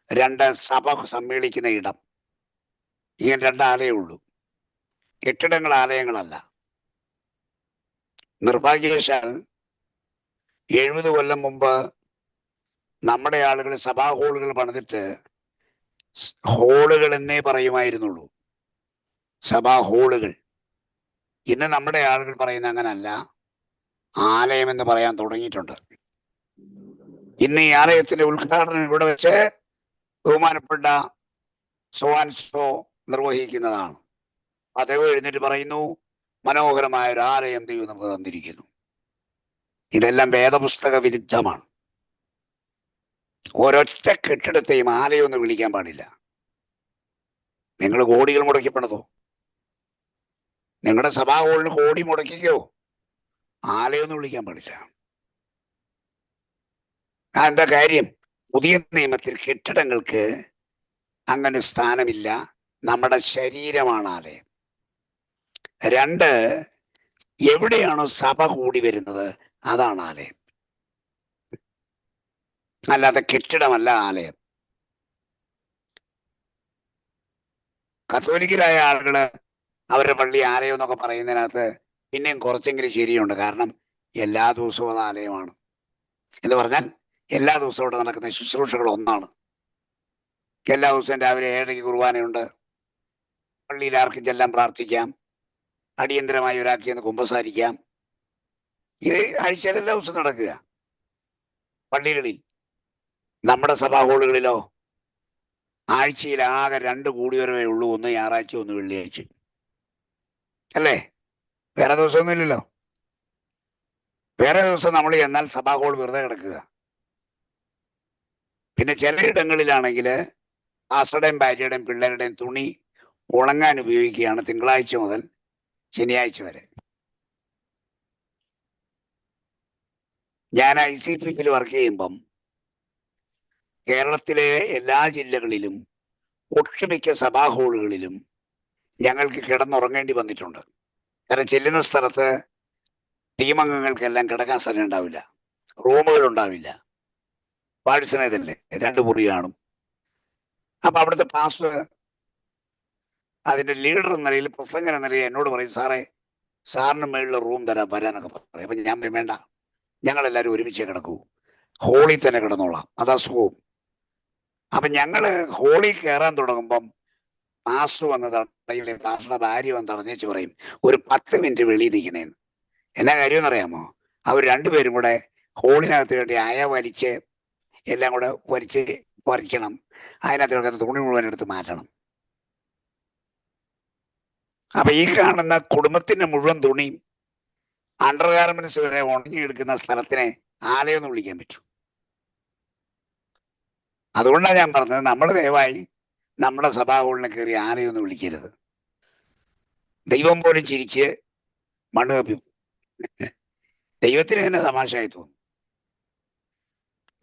2 സഭ സമ്മേളിക്കുന്ന ഇടം. ഇങ്ങനെ 2 ആലയമേ ഉള്ളൂ. കെട്ടിടങ്ങൾ ആലയങ്ങളല്ല. നിർഭാഗ്യവശാൽ 70 കൊല്ലം മുമ്പ് നമ്മുടെ ആളുകൾ സഭാ ഹോളുകൾ പണിതിട്ട് ഹോളുകൾ എന്നേ പറയുമായിരുന്നുള്ളൂ, സഭാ ഹോളുകൾ. ഇന്ന് നമ്മുടെ ആളുകൾ പറയുന്ന അങ്ങനല്ല, ആലയം എന്ന് പറയാൻ തുടങ്ങിയിട്ടുണ്ട്. ഇന്ന് ഈ ആലയത്തിന്റെ ഉദ്ഘാടനം ഇവിടെ വെച്ച് ബഹുമാനപ്പെട്ട സോവാൻസോ നിർവഹിക്കുന്നതാണ്. അദ്ദേഹം എഴുന്നേറ്റ് പറയുന്നു, മനോഹരമായ ഒരു ആലയം ദൈവം നമുക്ക് തന്നിരിക്കുന്നു. ഇതെല്ലാം വേദപുസ്തക വിരുദ്ധമാണ്. ഒരൊറ്റ കെട്ടിടത്തെയും ആലയം എന്ന് വിളിക്കാൻ പാടില്ല. നിങ്ങൾ കോടികൾ മുടക്കി പണിതോ, നിങ്ങളുടെ സഭാ ഹോളിന് കോടി മുടക്കിക്കോ, ആലയം എന്ന് വിളിക്കാൻ പാടില്ല. എന്താ കാര്യം? പുതിയ നിയമത്തിൽ കെട്ടിടങ്ങൾക്ക് അങ്ങനെ സ്ഥാനമില്ല. നമ്മുടെ ശരീരമാണ് ആലയം. 2, എവിടെയാണോ സഭ കൂടി വരുന്നത് അതാണ് ആലയം, അല്ലാതെ കെട്ടിടമല്ല ആലയം. കത്തോലിക്കരായ ആളുകള് അവരുടെ പള്ളി ആലയം എന്നൊക്കെ പറയുന്നതിനകത്ത് പിന്നെയും കുറച്ചെങ്കിലും ശരിയുണ്ട്. കാരണം എല്ലാ ദിവസവും അത് ആലയമാണ് എന്ന് പറഞ്ഞാൽ എല്ലാ ദിവസവും ഇവിടെ നടക്കുന്ന ശുശ്രൂഷകൾ ഒന്നാണ്. എല്ലാ ദിവസവും രാവിലെ 7:30 കുർബാനയുണ്ട്. പള്ളിയിൽ ആർക്കും ചെല്ലാൻ പ്രാർത്ഥിക്കാം, അടിയന്തരമായി ഒരാൾക്ക് എന്ന് കുമ്പസാരിക്കാം. ഇത് ആഴ്ചയിൽ എല്ലാ ദിവസവും നടക്കുക പള്ളികളിൽ. നമ്മുടെ സഭാ ഹോളുകളിലോ ആഴ്ചയിൽ ആകെ 2 കൂടിവരവേ ഉള്ളൂ, ഒന്ന് ഞായറാഴ്ച, ഒന്ന് വെള്ളിയാഴ്ച, അല്ലേ? വേറെ ദിവസമൊന്നും ഇല്ലല്ലോ. വേറെ ദിവസം നമ്മൾ എന്നാൽ സഭാ ഹോൾ വെറുതെ കിടക്കുക. പിന്നെ ചിലയിടങ്ങളിലാണെങ്കിൽ ആസയുടെയും ഭാര്യയുടെയും പിള്ളേരുടെയും തുണി ഉണങ്ങാൻ ഉപയോഗിക്കുകയാണ് തിങ്കളാഴ്ച മുതൽ ശനിയാഴ്ച വരെ. ഞാൻ ICPയിൽ വർക്ക് ചെയ്യുമ്പം കേരളത്തിലെ എല്ലാ ജില്ലകളിലും ഒട്ടുമിക്ക സഭാ ഹോളുകളിലും ഞങ്ങൾക്ക് കിടന്നുറങ്ങേണ്ടി വന്നിട്ടുണ്ട്. കാരണം ചെല്ലുന്ന സ്ഥലത്ത് ടീമംഗങ്ങൾക്കെല്ലാം കിടക്കാൻ സ്ഥലം ഉണ്ടാവില്ല, റൂമുകൾ ഉണ്ടാവില്ല. പാഴ്സനേതല്ലേ, 2 മുറി കാണും. അപ്പൊ അവിടുത്തെ പാസ്റ്റർ അതിന്റെ ലീഡർ എന്ന നിലയിൽ, പ്രസംഗൻ എന്ന നിലയിൽ എന്നോട് പറയും, സാറിന് മേളിൽ റൂം തരാൻ വരാനൊക്കെ പറയും. അപ്പൊ ഞാൻ വേണ്ട, ഞങ്ങളെല്ലാവരും ഒരുമിച്ച് കിടക്കൂ, ഹോളിൽ തന്നെ കിടന്നോളാം, അതാ സുഖവും. അപ്പൊ ഞങ്ങള് ഹോളിൽ കയറാൻ തുടങ്ങുമ്പം പാസ്റ്റർ വന്ന് തടയിലെ പാസ്റ്ററുടെ ഭാര്യ വന്ന് തടഞ്ഞേച്ച് പറയും, ഒരു 10 മിനിറ്റ് വെളിയിൽ നിൽക്കണേന്ന്. എന്നാ കാര്യമെന്ന് അറിയാമോ? അവർ 2 പേരും കൂടെ ഹോളിനകത്ത് വേണ്ടി അയ വലിച്ച് എല്ലാം കൂടെ വലിച്ച് പറിക്കണം, അതിനകത്ത് കിടക്കുന്ന തുണി മുഴുവൻ എടുത്ത് മാറ്റണം. അപ്പൊ ഈ കാണുന്ന കുടുംബത്തിന്റെ മുഴുവൻ തുണിയും അണ്ടർ ഗാർമെന്റ്സ് വരെ ഉണങ്ങിയെടുക്കുന്ന സ്ഥലത്തിനെ ആലയം എന്ന് വിളിക്കാൻ പറ്റൂ. അതുകൊണ്ടാണ് ഞാൻ പറഞ്ഞത്, നമ്മൾ ദയവായി നമ്മുടെ സഭാ ഹോളിനെ കയറി ആലയം എന്ന് വിളിക്കരുത്. ദൈവം പോലും ചിരിച്ച് മണ്ണ് കപ്പി. ദൈവത്തിന് തന്നെ തമാശയായി തോന്നും.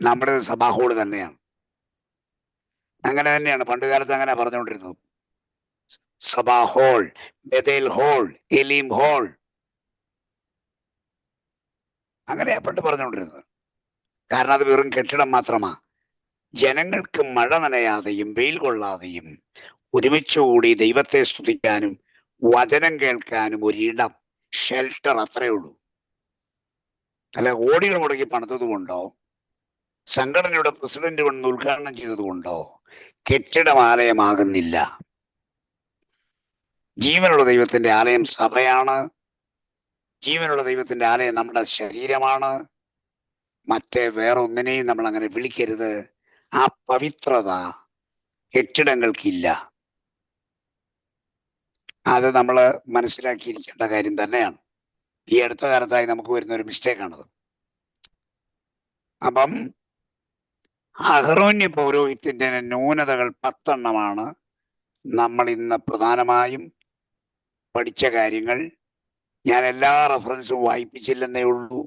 നമ്മുടെ സഭാ ഹോള് തന്നെയാണ്. അങ്ങനെ തന്നെയാണ് പണ്ട് കാലത്ത് അങ്ങനെ പറഞ്ഞുകൊണ്ടിരുന്നത്. സഭാ ഹോൾ, ബെതേൽ ഹോൾ, എലീം ഹോൾ, അങ്ങനെയാ പണ്ട് പറഞ്ഞുകൊണ്ടിരുന്നത്. കാരണം അത് വെറും കെട്ടിടം മാത്രമാ. ജനങ്ങൾക്ക് മഴ നനയാതെയും വെയിൽ കൊള്ളാതെയും ഒരുമിച്ചുകൂടി ദൈവത്തെ സ്തുതിക്കാനും വചനം കേൾക്കാനും ഒരിടം, ഷെൽട്ടർ, അത്രയേ ഉള്ളൂ. അല്ല കോടികൾ മുടക്കി പണിതത് കൊണ്ടോ സംഘടനയുടെ പ്രസിഡന്റ് വന്ന് ഉദ്ഘാടനം ചെയ്തതുകൊണ്ടോ കെട്ടിടം ആലയമാകുന്നില്ല. ജീവനുള്ള ദൈവത്തിന്റെ ആലയം സഭയാണ്. ജീവനുള്ള ദൈവത്തിന്റെ ആലയം നമ്മുടെ ശരീരമാണ്. മറ്റേ വേറെ ഒന്നിനെയും നമ്മൾ അങ്ങനെ വിളിക്കരുത്. ആ പവിത്രത കെട്ടിടങ്ങൾക്കില്ല. അത് നമ്മൾ മനസ്സിലാക്കിയിരിക്കേണ്ട കാര്യം തന്നെയാണ്. ഈ അടുത്ത കാലത്തായി നമുക്ക് വരുന്ന ഒരു മിസ്റ്റേക്കാണത്. അപ്പം അഹരോന്യ പൗരോഹിത്യത്തിന്റെ ന്യൂനതകൾ 10 നമ്മൾ ഇന്ന് പ്രധാനമായും പഠിച്ച കാര്യങ്ങൾ. ഞാൻ എല്ലാ റെഫറൻസും വായിപ്പിച്ചില്ലെന്നേ ഉള്ളൂ.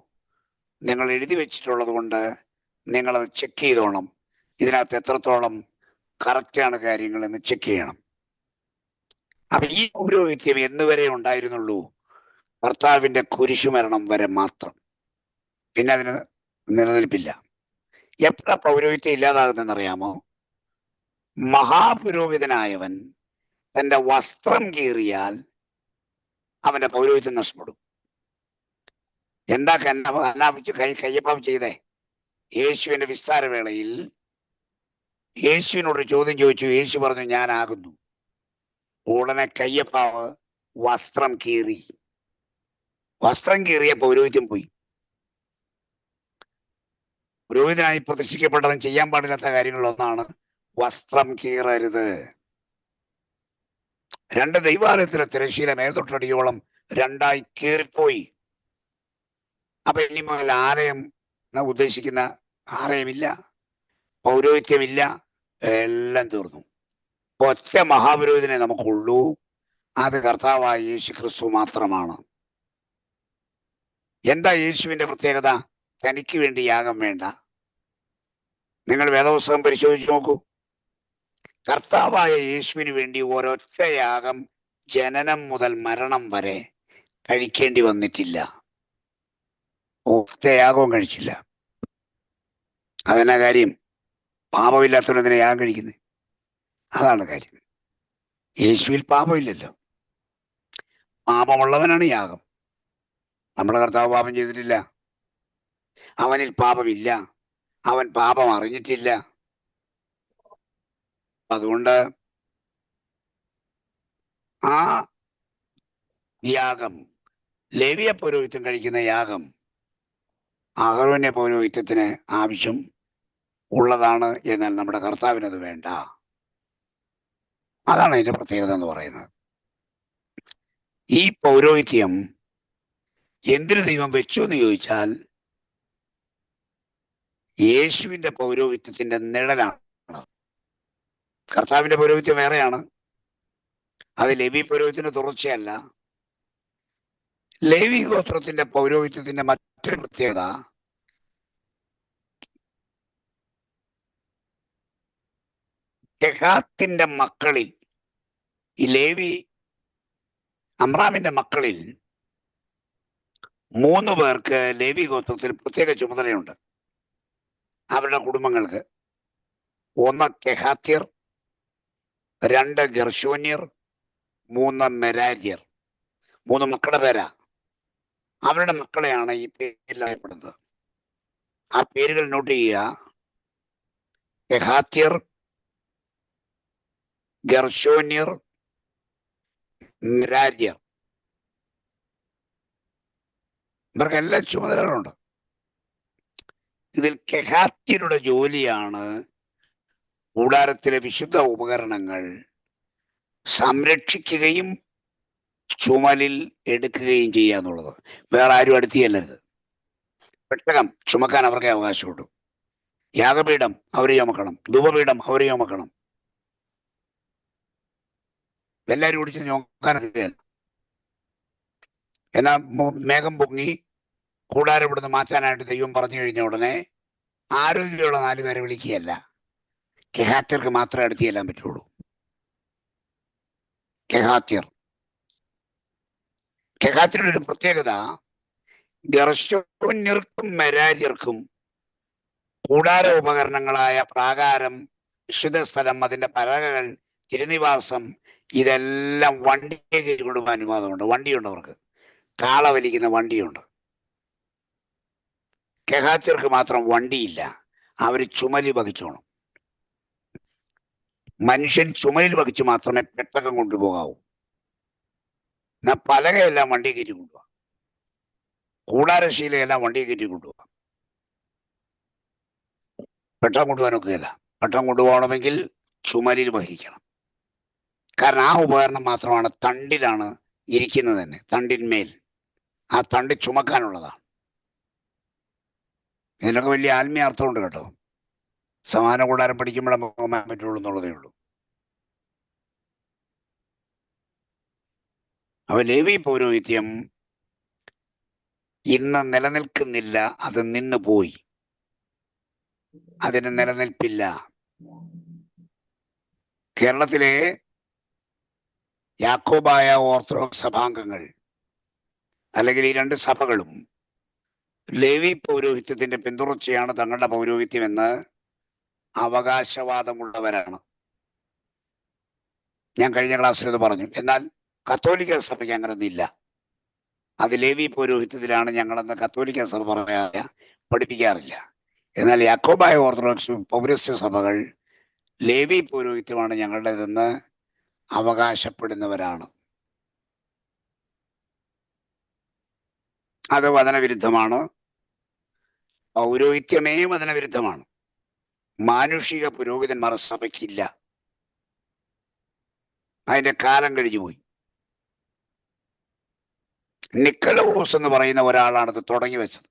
നിങ്ങൾ എഴുതി വെച്ചിട്ടുള്ളത് കൊണ്ട് നിങ്ങളത് ചെക്ക് ചെയ്തോണം. ഇതിനകത്ത് എത്രത്തോളം കറക്റ്റാണ് കാര്യങ്ങൾ എന്ന് ചെക്ക് ചെയ്യണം. അപ്പൊ ഈ പൗരോഹിത്യം എന്നുവരെ ഉണ്ടായിരുന്നുള്ളൂ? കർത്താവിന്റെ കുരിശുമരണം വരെ മാത്രം. പിന്നെ അതിന് നിലനിൽപ്പില്ല. എപ്പോഴാ പൗരോഹിത്യം ഇല്ലാതാകുന്നറിയാമോ? മഹാപുരോഹിതനായവൻ തന്റെ വസ്ത്രം കീറിയാൽ അവന്റെ പൗരോഹിത്യം നഷ്ടപ്പെടും. എന്താ കയ്യപ്പം ചെയ്തേ? യേശുവിന്റെ വിസ്താരവേളയിൽ യേശുവിനോട് ചോദ്യം ചോദിച്ചു. യേശു പറഞ്ഞു, ഞാനാകുന്നു. ഉടനെ കയ്യപ്പാവ് വസ്ത്രം കീറി. വസ്ത്രം കീറിയ പൗരോഹിത്യം പോയി. പുരോഹിതനായി പ്രതിഷ്ഠിക്കപ്പെട്ടവൻ ചെയ്യാൻ പാടില്ലാത്ത കാര്യങ്ങളിലൊന്നാണ് വസ്ത്രം കീറരുത്. 2 ദൈവാലയത്തിലെ തിരശ്ശീല മേൽതൊട്ടടിയോളം 2ആയി കീറിപ്പോയി. അപ്പൊ ഇനി മുതൽ ആലയം ഉദ്ദേശിക്കുന്ന ആലയമില്ല, പൗരോഹിത്യമില്ല, എല്ലാം തീർന്നു. ഒറ്റ മഹാപുരോഹിതനെ നമുക്കുള്ളൂ. അത് കർത്താവായ യേശു ക്രിസ്തു മാത്രമാണ്. എന്താ യേശുവിന്റെ പ്രത്യേകത? തനിക്ക് വേണ്ടി യാഗം വേണ്ട. നിങ്ങൾ വേദപുസ്തകം പരിശോധിച്ചു നോക്കൂ. കർത്താവായ യേശുവിന് വേണ്ടി ഒരൊറ്റ യാഗം ജനനം മുതൽ മരണം വരെ കഴിക്കേണ്ടി വന്നിട്ടില്ല. ഒറ്റ യാഗവും കഴിച്ചില്ല. അതെന്നാ കാര്യം? പാപമില്ലാത്തവനെതിരെ യാഗം കഴിക്കുന്നത്. അതാണ് കാര്യം. യേശുവിൽ പാപമില്ലല്ലോ. പാപമുള്ളവനാണ് യാഗം. നമ്മുടെ കർത്താവ് പാപം ചെയ്തിട്ടില്ല. അവനിൽ പാപമില്ല. അവൻ പാപം അറിഞ്ഞിട്ടില്ല. അതുകൊണ്ട് ആ യാഗം, ലേവ്യ പൗരോഹിത്യം കഴിക്കുന്ന യാഗം അഹരോന്യ പൗരോഹിത്യത്തിന് ആവശ്യം ഉള്ളതാണ്. എന്നാൽ നമ്മുടെ കർത്താവിനത് വേണ്ട. അതാണ് അതിന്റെ പ്രത്യേകത എന്ന് പറയുന്നത്. ഈ പൗരോഹിത്യം എന്തിനു ദൈവം വെച്ചു എന്ന് ചോദിച്ചാൽ യേശുവിന്റെ പൗരോഹിത്യത്തിന്റെ നിഴലാണ്. കർത്താവിന്റെ പൗരോഹിത്യം വേറെയാണ്. അത് ലേവി പൗരോഹിത്യത്തിന്റെ തുടർച്ചയല്ല. ലേവി ഗോത്രത്തിന്റെ പൗരോഹിത്യത്തിന്റെ മറ്റൊരു പ്രത്യേകത, കെഹാത്തിന്റെ മക്കളിൽ, ഈ ലേവി അമ്രാമിന്റെ മക്കളിൽ 3 പേർക്ക് ലേവി ഗോത്രത്തിൽ പ്രത്യേക ചുമതലയുണ്ട്. അവരുടെ കുടുംബങ്ങൾക്ക്. 1 കെഹാത്യർ, 2 ഗെർശോന്യർ, 3 മെരാര്യർ. 3 മക്കളുടെ പേരാ. അവരുടെ മക്കളെയാണ് ഈ പേരിൽ അറിയപ്പെടുന്നത്. ആ പേരുകൾ നോട്ട് ചെയ്യുക. കെഹാത്യർ, ഗെർശോന്യർ, മെരാര്യർ. ഇവർക്കെല്ലാം ചുമതലകളുണ്ട്. ഇതിൽ കെഹാത്യരുടെ ജോലിയാണ് കൂടാരത്തിലെ വിശുദ്ധ ഉപകരണങ്ങൾ സംരക്ഷിക്കുകയും ചുമലിൽ എടുക്കുകയും ചെയ്യുക എന്നുള്ളത്. വേറെ ആരും അടുത്ത് ചെല്ലരുത്. പെട്ടകം ചുമക്കാൻ അവർക്ക് അവകാശമുള്ളൂ. യാഗപീഠം അവർ ചുമക്കണം, ധൂപപീഠം അവർ ചുമക്കണം. എല്ലാവരും ഓടിച്ച് ചുമക്കാനൊക്കെ. എന്നാൽ മേഘം പൊങ്ങി കൂടാരം ഇവിടുന്ന് മാറ്റാനായിട്ട് ദൈവം പറഞ്ഞു കഴിഞ്ഞ ഉടനെ ആരോഗ്യമുള്ള 4 പേരെ വിളിക്കുകയല്ല, കെഹാത്യർക്ക് മാത്രമേ അടുത്ത് ചെല്ലാൻ പറ്റുള്ളൂ. കെഹാത്യരുടെ ഒരു പ്രത്യേകത, ഗർശോന്യർക്കും മെരാര്യർക്കും കൂടാര ഉപകരണങ്ങളായ പ്രാകാരം, വിശുദ്ധ സ്ഥലം, അതിന്റെ പലകകൾ, തിരുനിവാസം, ഇതെല്ലാം വണ്ടിയെ കയറ്റി കൊണ്ടുപോകാൻ അനുവാദമുണ്ട്. വണ്ടിയുണ്ട് അവർക്ക്, കാള വലിക്കുന്ന വണ്ടിയുണ്ട്. കെഹാത്യർക്ക് മാത്രം വണ്ടിയില്ല. അവർ ചുമലി വഹിച്ചോണം. മനുഷ്യൻ ചുമലിൽ വഹിച്ച് മാത്രമേ പെട്ടകം കൊണ്ടുപോകാവൂ. എന്നാ പലകയെല്ലാം വണ്ടി കയറ്റി കൊണ്ടുപോകാം, കൂടാരശീലയെല്ലാം വണ്ടി കയറ്റി കൊണ്ടുപോകാം. പെട്ടകം കൊണ്ടുപോകാനൊക്കെയല്ല. പെട്ടകം കൊണ്ടുപോകണമെങ്കിൽ ചുമലിൽ വഹിക്കണം. കാരണം ആ ഉപകരണം മാത്രമാണ് തണ്ടിലാണ് ഇരിക്കുന്നത് തന്നെ, തണ്ടിന്മേൽ. ആ തണ്ട് ചുമക്കാനുള്ളതാണ്. ഇതിനൊക്കെ വലിയ ആത്മീയ അർത്ഥമുണ്ട് കേട്ടോ. സമാന കൂടാരം പഠിക്കുമ്പോഴേ പോകാൻ പറ്റുള്ളൂ എന്നുള്ളതേ ഉള്ളൂ. അപ്പൊ ലേവി പൗരോഹിത്യം ഇന്ന് നിലനിൽക്കുന്നില്ല, അത് നിന്ന് പോയി. അതിന് നിലനിൽപ്പില്ല. കേരളത്തിലെ യാക്കോബായ ഓർത്തഡോക്സ് സഭാംഗങ്ങൾ, അല്ലെങ്കിൽ ഈ 2 സഭകളും ലേവി പൗരോഹിത്യത്തിന്റെ പിന്തുടർച്ചയാണ് തങ്ങളുടെ പൗരോഹിത്യം എന്ന് അവകാശവാദമുള്ളവരാണ്. ഞാൻ കഴിഞ്ഞ ക്ലാസ്സിൽ ഇത് പറഞ്ഞു. എന്നാൽ കത്തോലിക്ക സഭയ്ക്ക് അങ്ങനൊന്നുമില്ല. അത് ലേവി പൗരോഹിത്യത്തിലാണ് ഞങ്ങളെന്ന് കത്തോലിക്ക സഭ പറയാതെ പഠിപ്പിക്കാറില്ല. എന്നാൽ യാക്കോബായ ഓർത്തഡോക്സ് പൗരസ്ത്യ സഭകൾ ലേവി പൗരോഹിത്യമാണ് ഞങ്ങളുടേതെന്ന് അവകാശപ്പെടുന്നവരാണ്. അത് വചനവിരുദ്ധമാണ്. പൗരോഹിത്യമേ വചനവിരുദ്ധമാണ്. മാനുഷിക പുരോഹിതന്മാർ സഭയ്ക്കില്ല. അതിന്റെ കാലം കഴിഞ്ഞു പോയി. നിക്കലോസ് എന്ന് പറയുന്ന ഒരാളാണ് ഇത് തുടങ്ങി വെച്ചത്.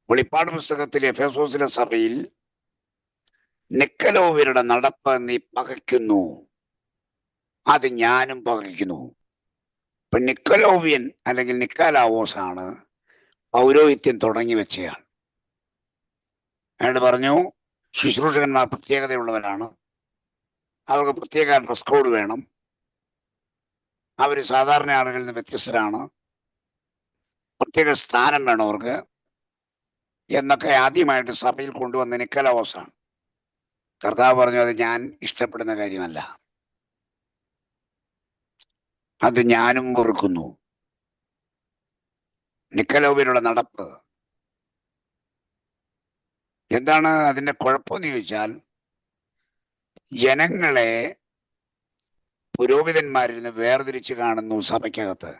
വെളിപ്പാട് പുസ്തകത്തിലെ എഫെസോസിലെ സഭയിൽ നിക്കലോവ്യരുടെ നടപ്പ് നീ പകയ്ക്കുന്നു, അത് ഞാനും പകയ്ക്കുന്നു. ഇപ്പൊ നിക്കലോവ്യൻ അല്ലെങ്കിൽ നിക്കലാവോസ് ആണ് പൗരോഹിത്യം തുടങ്ങി വെച്ചയാൾ. അയാൾ പറഞ്ഞു, ശുശ്രൂഷകന്മാർ പ്രത്യേകതയുള്ളവരാണ്, അവർക്ക് പ്രത്യേക ഡ്രസ് കോഡ് വേണം, അവർ സാധാരണ ആളുകളിൽ നിന്ന് വ്യത്യസ്തരാണ്, പ്രത്യേക സ്ഥാനം വേണം അവർക്ക് എന്നൊക്കെ ആദ്യമായിട്ട് സഭയിൽ കൊണ്ടുവന്ന നിക്കലോസാണ്. കർത്താവ് പറഞ്ഞു, അത് ഞാൻ ഇഷ്ടപ്പെടുന്ന കാര്യമല്ല, അത് ഞാനും വെറുക്കുന്നു. നിക്കലോവിലുള്ള നടപ്പ് എന്താണ്? അതിന്റെ കുഴപ്പമെന്ന് ചോദിച്ചാൽ, ജനങ്ങളെ പുരോഹിതന്മാരിൽ നിന്ന് വേർതിരിച്ച് കാണുന്നു സഭയ്ക്കകത്ത്.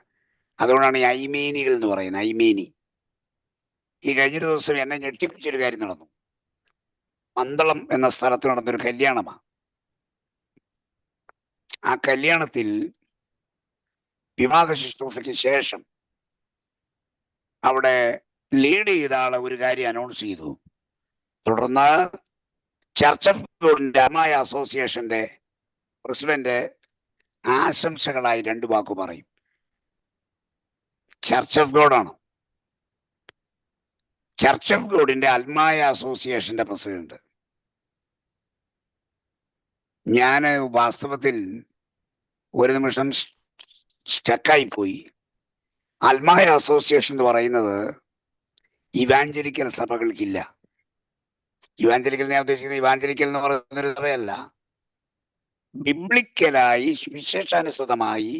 അതുകൊണ്ടാണ് ഈ ഐമേനികൾ എന്ന് പറയുന്നത്. ഐമേനി. ഈ കഴിഞ്ഞ ദിവസം എന്നെ ഞെട്ടിപ്പിച്ചൊരു കാര്യം നടന്നു. പന്തളം എന്ന സ്ഥലത്ത് നടന്നൊരു കല്യാണമാണ്. ആ കല്യാണത്തിൽ വിവാഹ ശുശ്രൂഷയ്ക്ക് ശേഷം അവിടെ ലീഡ് ചെയ്ത ആള് ഒരു കാര്യം അനൗൺസ് ചെയ്തു. തുടർന്ന് ചർച്ച് ഓഫ് ഗോഡിന്റെ അമായ അസോസിയേഷന്റെ പ്രസിഡന്റ് ആശംസകളായി 2 വാക്ക് പറയും. ചർച്ച് ഓഫ് ഗോഡാണ്. ചർച്ച് ഓഫ് ഗോഡിന്റെ അൽമായ അസോസിയേഷന്റെ പ്രസിഡന്റ്. ഞാൻ വാസ്തവത്തിൽ ഒരു നിമിഷം സ്റ്റക്കായി പോയി. അൽമായ അസോസിയേഷൻ എന്ന് പറയുന്നത് ഇവാഞ്ചലിക്കൽ സഭകൾക്കില്ല. ഇവാഞ്ചലിക്കൽ ഞാൻ ഉദ്ദേശിക്കുന്നത് ഇവാഞ്ചലിക്കൽ എന്ന് പറയുന്നൊരു സഭയല്ല. ബിബ്ലിക്കലായി സുവിശേഷാനുസൃതമായി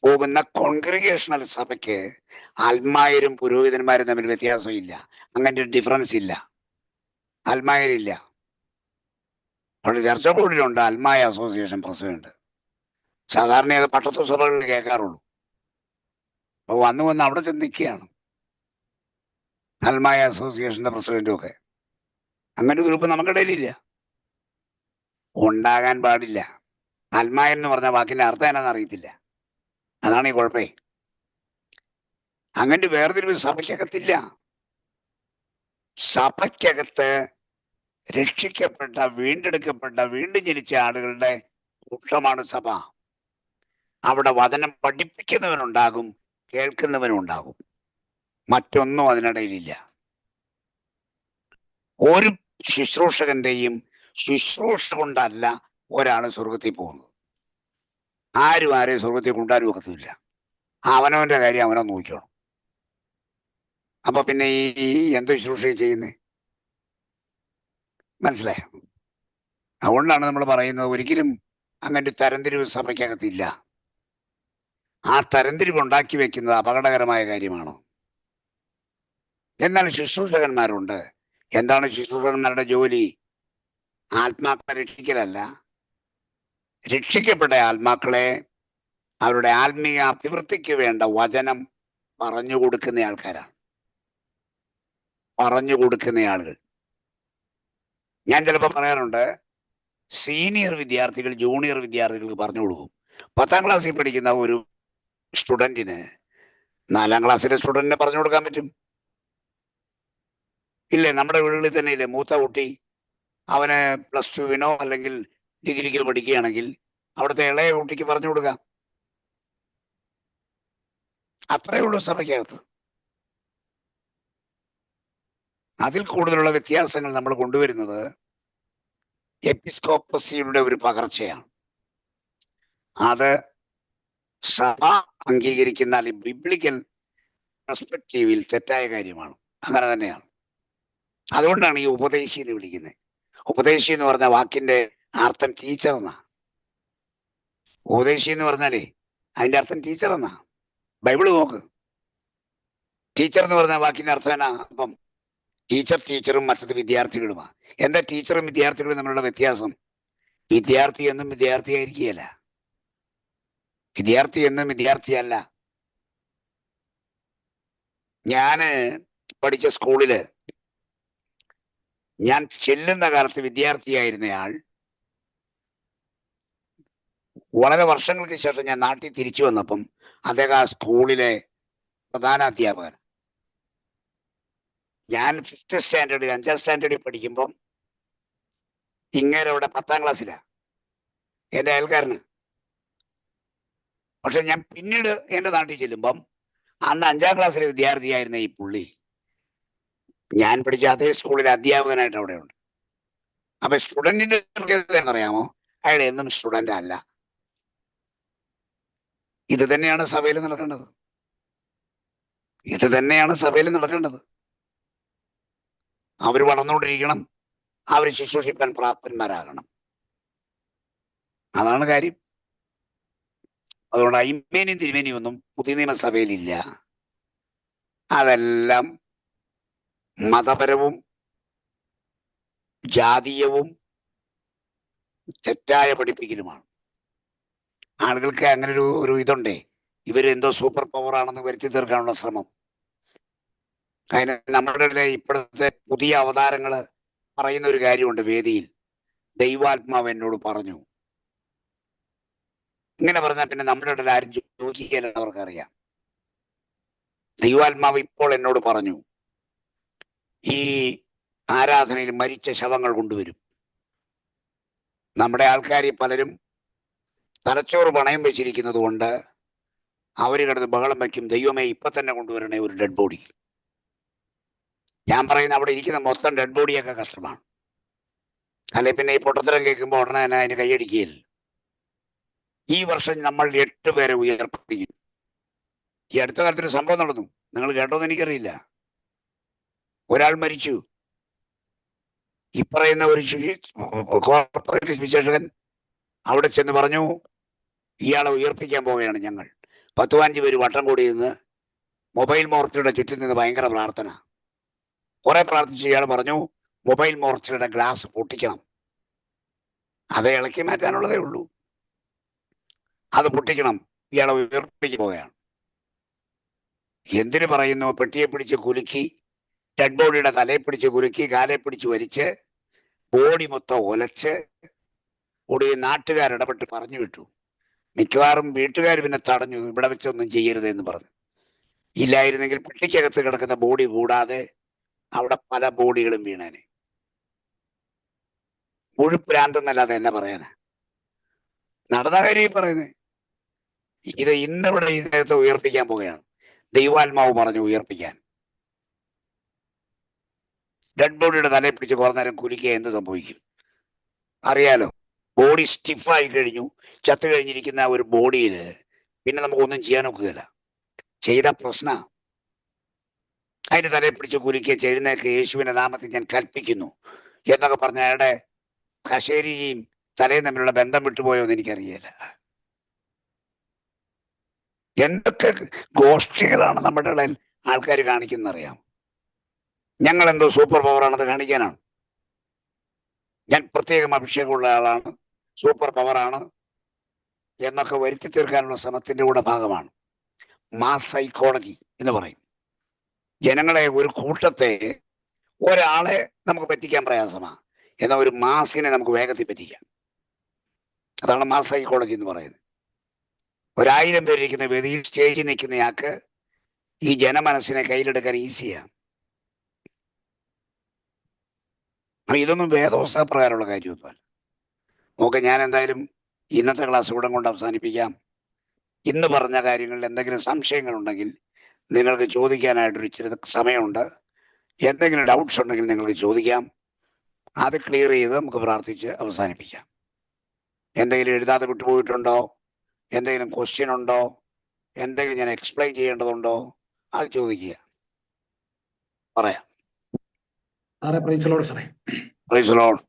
പോകുന്ന കോൺഗ്രിഗേഷണൽ സഭയ്ക്ക് അൽമായരും പുരോഹിതന്മാരും തമ്മിൽ വ്യത്യാസമില്ല. അങ്ങനെ ഒരു ഡിഫറൻസ് ഇല്ല. അൽമായരില്ല. അവിടെ ചർച്ച കൂടുതലുണ്ട് അൽമായ അസോസിയേഷൻ പ്രസിഡന്റ്. സാധാരണ അത് പട്ടത്വ സഭകളിൽ കേൾക്കാറുള്ളൂ. അപ്പൊ വന്ന് അവിടെ ചെന്ന് നിൽക്കുകയാണ് അൽമായ അസോസിയേഷന്റെ പ്രസിഡന്റും ഒക്കെ. അങ്ങനെ ഒരു ഗ്രൂപ്പ് നമുക്കിടയിലില്ല. ഉണ്ടാകാൻ പാടില്ല. അൽമായ എന്ന് പറഞ്ഞ വാക്കിന്റെ അർത്ഥം എന്നാന്ന് അറിയത്തില്ല. അതാണ് ഈ കുഴപ്പേ. അങ്ങനെ വേർതിരിവ് സഭയ്ക്കകത്തില്ല. സഭയ്ക്കകത്ത് രക്ഷിക്കപ്പെട്ട, വീണ്ടെടുക്കപ്പെട്ട, വീണ്ടും ജനിച്ച ആളുകളുടെ കൂട്ടമാണ് സഭ. അവിടെ വചനം പഠിപ്പിക്കുന്നവനുണ്ടാകും, കേൾക്കുന്നവനും ഉണ്ടാകും. മറ്റൊന്നും അതിനിടയിലില്ല. ഒരു ശുശ്രൂഷകന്റെയും ശുശ്രൂഷ കൊണ്ടല്ല ഒരാൾ സ്വർഗത്തിൽ പോകുന്നത്. ആരും ആരെയും സ്വർഗത്തിൽ കൊണ്ടുവരാനും ഒക്കത്തില്ല. അവനവന്റെ കാര്യം അവനോ നോക്കണം. അപ്പൊ പിന്നെ ഈ എന്ത് ശുശ്രൂഷ ചെയ്യുന്നേ? മനസ്സിലായോ? അതുകൊണ്ടാണ് നമ്മൾ പറയുന്നത് ഒരിക്കലും അങ്ങനെ തരംതിരിവ് സഭയ്ക്കകത്തില്ല. ആ തരംതിരിവ് ഉണ്ടാക്കി വെക്കുന്നത് അപകടകരമായ കാര്യമാണ്. എന്നാൽ ശുശ്രൂഷകന്മാരുണ്ട്. എന്താണ് ശുശ്രൂഷകന്മാരുടെ ജോലി? ആത്മാക്കളെ രക്ഷിക്കലല്ല, രക്ഷിക്കപ്പെട്ട ആത്മാക്കളെ അവരുടെ ആത്മീയ അഭിവൃദ്ധിക്ക് വേണ്ട വചനം പറഞ്ഞു കൊടുക്കുന്ന ആൾക്കാരാണ്. പറഞ്ഞു കൊടുക്കുന്ന ആളുകൾ. ഞാൻ ചിലപ്പോൾ പറയാറുണ്ട്, സീനിയർ വിദ്യാർത്ഥികൾ ജൂനിയർ വിദ്യാർത്ഥികൾക്ക് പറഞ്ഞു കൊടുക്കും. 10ാം ക്ലാസ്സിൽ പഠിക്കുന്ന ഒരു സ്റ്റുഡന്റിന് 4ാം ക്ലാസ്സിലെ സ്റ്റുഡന്റിനെ പറഞ്ഞു കൊടുക്കാൻ പറ്റും? ഇല്ലേ? നമ്മുടെ വീടുകളിൽ തന്നെ ഇല്ലേ? മൂത്ത കുട്ടി അവന് +2 അല്ലെങ്കിൽ ഡിഗ്രിക്ക് പഠിക്കുകയാണെങ്കിൽ അവിടുത്തെ ഇളയ കുട്ടിക്ക് പറഞ്ഞു കൊടുക്കാം. അത്രയേ ഉള്ളൂ സഭയ്ക്കകത്ത്. അതിൽ കൂടുതലുള്ള വ്യത്യാസങ്ങൾ നമ്മൾ കൊണ്ടുവരുന്നത് എപ്പിസ്കോപ്പസിയുടെ ഒരു പകർച്ചയാണ്. അത് സഭ അംഗീകരിക്കുന്ന ബിബ്ലിക്കൽ പെർസ്പെക്റ്റീവിൽ തെറ്റായ കാര്യമാണ്. അങ്ങനെ തന്നെയാണ്. അതുകൊണ്ടാണ് ഈ ഉപദേശി എന്ന് വിളിക്കുന്നത്. ഉപദേശി എന്ന് പറഞ്ഞ വാക്കിന്റെ അർത്ഥം ടീച്ചർ എന്നാ. ഉപദേശി എന്ന് പറഞ്ഞാലേ അതിന്റെ അർത്ഥം ടീച്ചർ എന്നാ. ബൈബിള് നോക്ക്. ടീച്ചർ എന്ന് പറഞ്ഞ വാക്കിന്റെ അർത്ഥം എന്നാ? അപ്പം ടീച്ചറും മറ്റത് വിദ്യാർത്ഥികളുമാണ്. എന്താ ടീച്ചറും വിദ്യാർത്ഥികളും തമ്മിലുള്ള വ്യത്യാസം? വിദ്യാർത്ഥി എന്നും വിദ്യാർത്ഥിയായിരിക്കുകയല്ല. വിദ്യാർത്ഥി എന്നും വിദ്യാർത്ഥിയല്ല. ഞാന് പഠിച്ച സ്കൂളില് ഞാൻ ചെല്ലുന്ന കാലത്ത് വിദ്യാർത്ഥിയായിരുന്നയാൾ വളരെ വർഷങ്ങൾക്ക് ശേഷം ഞാൻ നാട്ടിൽ തിരിച്ചു വന്നപ്പം അദ്ദേഹം ആ സ്കൂളിലെ പ്രധാനാധ്യാപകൻ. ഞാൻ 5th സ്റ്റാൻഡേർഡിൽ 5ാം സ്റ്റാൻഡേർഡിൽ പഠിക്കുമ്പം ഇങ്ങനെ അവിടെ 10ാം ക്ലാസ്സിലാണ്, എൻ്റെ അയൽക്കാരന്. പക്ഷെ ഞാൻ പിന്നീട് എൻ്റെ നാട്ടിൽ ചെല്ലുമ്പം അന്ന് 5ാം ക്ലാസ്സിലെ വിദ്യാർത്ഥിയായിരുന്ന ഈ പുള്ളി ഞാൻ പഠിച്ച അതേ സ്കൂളിലെ അധ്യാപകനായിട്ട് അവിടെ ഉണ്ട്. അപ്പൊ സ്റ്റുഡന്റിന്റെ എന്നറിയാമോ? അയാൾ എന്നും സ്റ്റുഡന്റ് അല്ല. ഇത് തന്നെയാണ് സഭയിൽ നടക്കേണ്ടത്. ഇത് തന്നെയാണ് സഭയിൽ നടക്കേണ്ടത്. അവർ വളർന്നുകൊണ്ടിരിക്കണം, അവർ ശുശ്രൂഷിക്കാൻ പ്രാപ്തന്മാരാകണം. അതാണ് കാര്യം. അതുകൊണ്ട് അയ്മേനിയും തിരുമേനിയും ഒന്നും പുതിയ നിയമസഭയിലില്ല. അതെല്ലാം മതപരവും ജാതീയവും തെറ്റായ പഠിപ്പിക്കലുമാണ്. ആളുകൾക്ക് അങ്ങനെ ഒരു ഇതുണ്ടേ, ഇവരെന്തോ സൂപ്പർ പവർ ആണെന്ന് വരുത്തി തീർക്കാനുള്ള ശ്രമം. അതിന് നമ്മുടെ ഇപ്പോഴത്തെ പുതിയ അവതാരങ്ങള് പറയുന്ന ഒരു കാര്യമുണ്ട് വേദിയിൽ. ദൈവാത്മാവ് എന്നോട് പറഞ്ഞു. ഇങ്ങനെ പറഞ്ഞാൽ പിന്നെ നമ്മുടെ ഇടയിൽ ആരും ചോദിക്കുകയല്ല, അവർക്കറിയാം. ദൈവാത്മാവ് ഇപ്പോൾ എന്നോട് പറഞ്ഞു, ഈ ആരാധനയിൽ മരിച്ച ശവങ്ങൾ കൊണ്ടുവരും. നമ്മുടെ ആൾക്കാർ പലരും തലച്ചോറ് പണയം വെച്ചിരിക്കുന്നത് കൊണ്ട് അവർ കിടന്ന് ബഹളം വയ്ക്കും, ദൈവമേ ഇപ്പൊ തന്നെ കൊണ്ടുവരണേ ഒരു ഡെഡ് ബോഡി. ഞാൻ പറയുന്ന അവിടെ ഇരിക്കുന്ന മൊത്തം ഡെഡ് ബോഡിയൊക്കെ കഷ്ടമാണ്. അല്ലെ പിന്നെ ഈ പൊട്ടത്തരം കേൾക്കുമ്പോൾ ഉടനെ തന്നെ അതിന് കൈയടിക്കുകയില്ല. ഈ വർഷം നമ്മൾ 8 പേരെ ഉയർപ്പിക്കും. ഈ അടുത്ത കാലത്തൊരു സംഭവം നടന്നു, നിങ്ങൾ കേട്ടോന്ന് എനിക്കറിയില്ല. ഒരാൾ മരിച്ചു. ഈ പറയുന്ന ഒരു കോർപ്പറേറ്റ് വിശേഷകൻ അവിടെ ചെന്ന് പറഞ്ഞു, ഇയാളെ ഉയർപ്പിക്കാൻ പോവുകയാണ് ഞങ്ങൾ. 10-15 പേര് വട്ടം കൂടി നിന്ന് മൊബൈൽ മോർച്ചയുടെ ചുറ്റും നിന്ന് ഭയങ്കര പ്രാർത്ഥന. കുറെ പ്രാർത്ഥിച്ച് ഇയാൾ പറഞ്ഞു, മൊബൈൽ മോർച്ചയുടെ ഗ്ലാസ് പൊട്ടിക്കണം. അത് ഇളക്കി മാറ്റാനുള്ളതേ ഉള്ളൂ. അത് പൊട്ടിക്കണം, ഇയാളെ ഉയർപ്പിക്കാൻ പോവുകയാണ്. എന്തിനു പറയുന്നു? പെട്ടിയെ പിടിച്ച് കുലുക്കി, ഡെഡ് ബോഡിയുടെ തലയെ പിടിച്ച് കുലുക്കി, കാലെ പിടിച്ച് വലിച്ച്, ബോഡി മൊത്തം ഒലച്ച് ഒടുവിൽ നാട്ടുകാർ ഇടപെട്ട് പറഞ്ഞു വിട്ടു. മിക്കവാറും വീട്ടുകാർ പിന്നെ തടഞ്ഞു, ഇവിടെ വെച്ചൊന്നും ചെയ്യരുത് എന്ന് പറഞ്ഞു. ഇല്ലായിരുന്നെങ്കിൽ പെട്ടിക്കകത്ത് കിടക്കുന്ന ബോഡി കൂടാതെ അവിടെ പല ബോഡികളും വീണേനെ. മുഴുപ്രാന്തെന്നല്ലാതെ എന്നെ പറയാനാ നടന്ന കാര്യം പറയുന്നത്. ഇത് ഇന്നിവിടെ ഇതിനകത്ത് ഉയർപ്പിക്കാൻ പോവുകയാണ്. ദൈവാത്മാവ് പറഞ്ഞു ഉയർപ്പിക്കാൻ. ഡെഡ് ബോഡിയുടെ തലയെ പിടിച്ച് കുറേ നേരം കുലുക്കിയ എന്ത് സംഭവിക്കും അറിയാലോ. ബോഡി സ്റ്റിഫായി കഴിഞ്ഞു. ചത്തു കഴിഞ്ഞിരിക്കുന്ന ഒരു ബോഡിയിൽ പിന്നെ നമുക്കൊന്നും ചെയ്യാൻ ഒക്കുകയില്ല. ചെയ്ത പ്രശ്ന അതിന്റെ തലയെ പിടിച്ച് കുലുക്കിയ എഴുന്നേക്ക്, യേശുവിന്റെ നാമത്തിൽ ഞാൻ കൽപ്പിക്കുന്നു എന്നൊക്കെ പറഞ്ഞ അയാളുടെ കശേരിയും തലയും തമ്മിലുള്ള ബന്ധം വിട്ടുപോയോ എന്ന് എനിക്കറിയില്ല. എന്തൊക്കെ ഗോഷ്ഠികളാണ് നമ്മുടെ ഇടയിൽ ആൾക്കാർ കാണിക്കുന്നറിയാം. ഞങ്ങൾ എന്തോ സൂപ്പർ പവറാണത് കാണിക്കാനാണ്. ഞാൻ പ്രത്യേകം അഭിഷേകമുള്ള ആളാണ്, സൂപ്പർ പവറാണ് എന്നൊക്കെ വരുത്തി തീർക്കാനുള്ള ശ്രമത്തിന്റെ കൂടെ ഭാഗമാണ് മാസ് സൈക്കോളജി എന്ന് പറയും. ജനങ്ങളെ, ഒരു കൂട്ടത്തെ, ഒരാളെ നമുക്ക് പറ്റിക്കാൻ പ്രയാസമാണ്, എന്നാൽ ഒരു മാസിനെ നമുക്ക് വേഗത്തിൽ പറ്റിക്കാം. അതാണ് മാസ് സൈക്കോളജി എന്ന് പറയുന്നത്. 1000 പേരിരിക്കുന്ന വേദിയിൽ സ്റ്റേജിൽ നിൽക്കുന്നയാൾക്ക് ഈ ജനമനസ്സിനെ കയ്യിലെടുക്കാൻ ഈസിയാണ്. അപ്പൊ ഇതൊന്നും വേദവസ്ഥ പ്രകാരമുള്ള കാര്യമൊന്നുമല്ല. നോക്കെ, ഞാൻ എന്തായാലും ഇന്നത്തെ ക്ലാസ് ഇവിടെ കൊണ്ട് അവസാനിപ്പിക്കാം. ഇന്ന് പറഞ്ഞ കാര്യങ്ങളിൽ എന്തെങ്കിലും സംശയങ്ങളുണ്ടെങ്കിൽ നിങ്ങൾക്ക് ചോദിക്കാനായിട്ടൊരു ഇച്ചിരി സമയമുണ്ട്. എന്തെങ്കിലും ഡൗട്ട്സ് ഉണ്ടെങ്കിൽ നിങ്ങൾക്ക് ചോദിക്കാം. അത് ക്ലിയർ ചെയ്ത് നമുക്ക് പ്രാർത്ഥിച്ച് അവസാനിപ്പിക്കാം. എന്തെങ്കിലും എഴുതാതെ വിട്ടുപോയിട്ടുണ്ടോ, എന്തെങ്കിലും ക്വസ്റ്റ്യൻ ഉണ്ടോ, എന്തെങ്കിലും ഞാൻ എക്സ്പ്ലെയിൻ ചെയ്യേണ്ടതുണ്ടോ, അത് ചോദിക്കുക, പറയാം. പ്രൈസ് ദി ലോർഡ് സാറേ. Praise the Lord.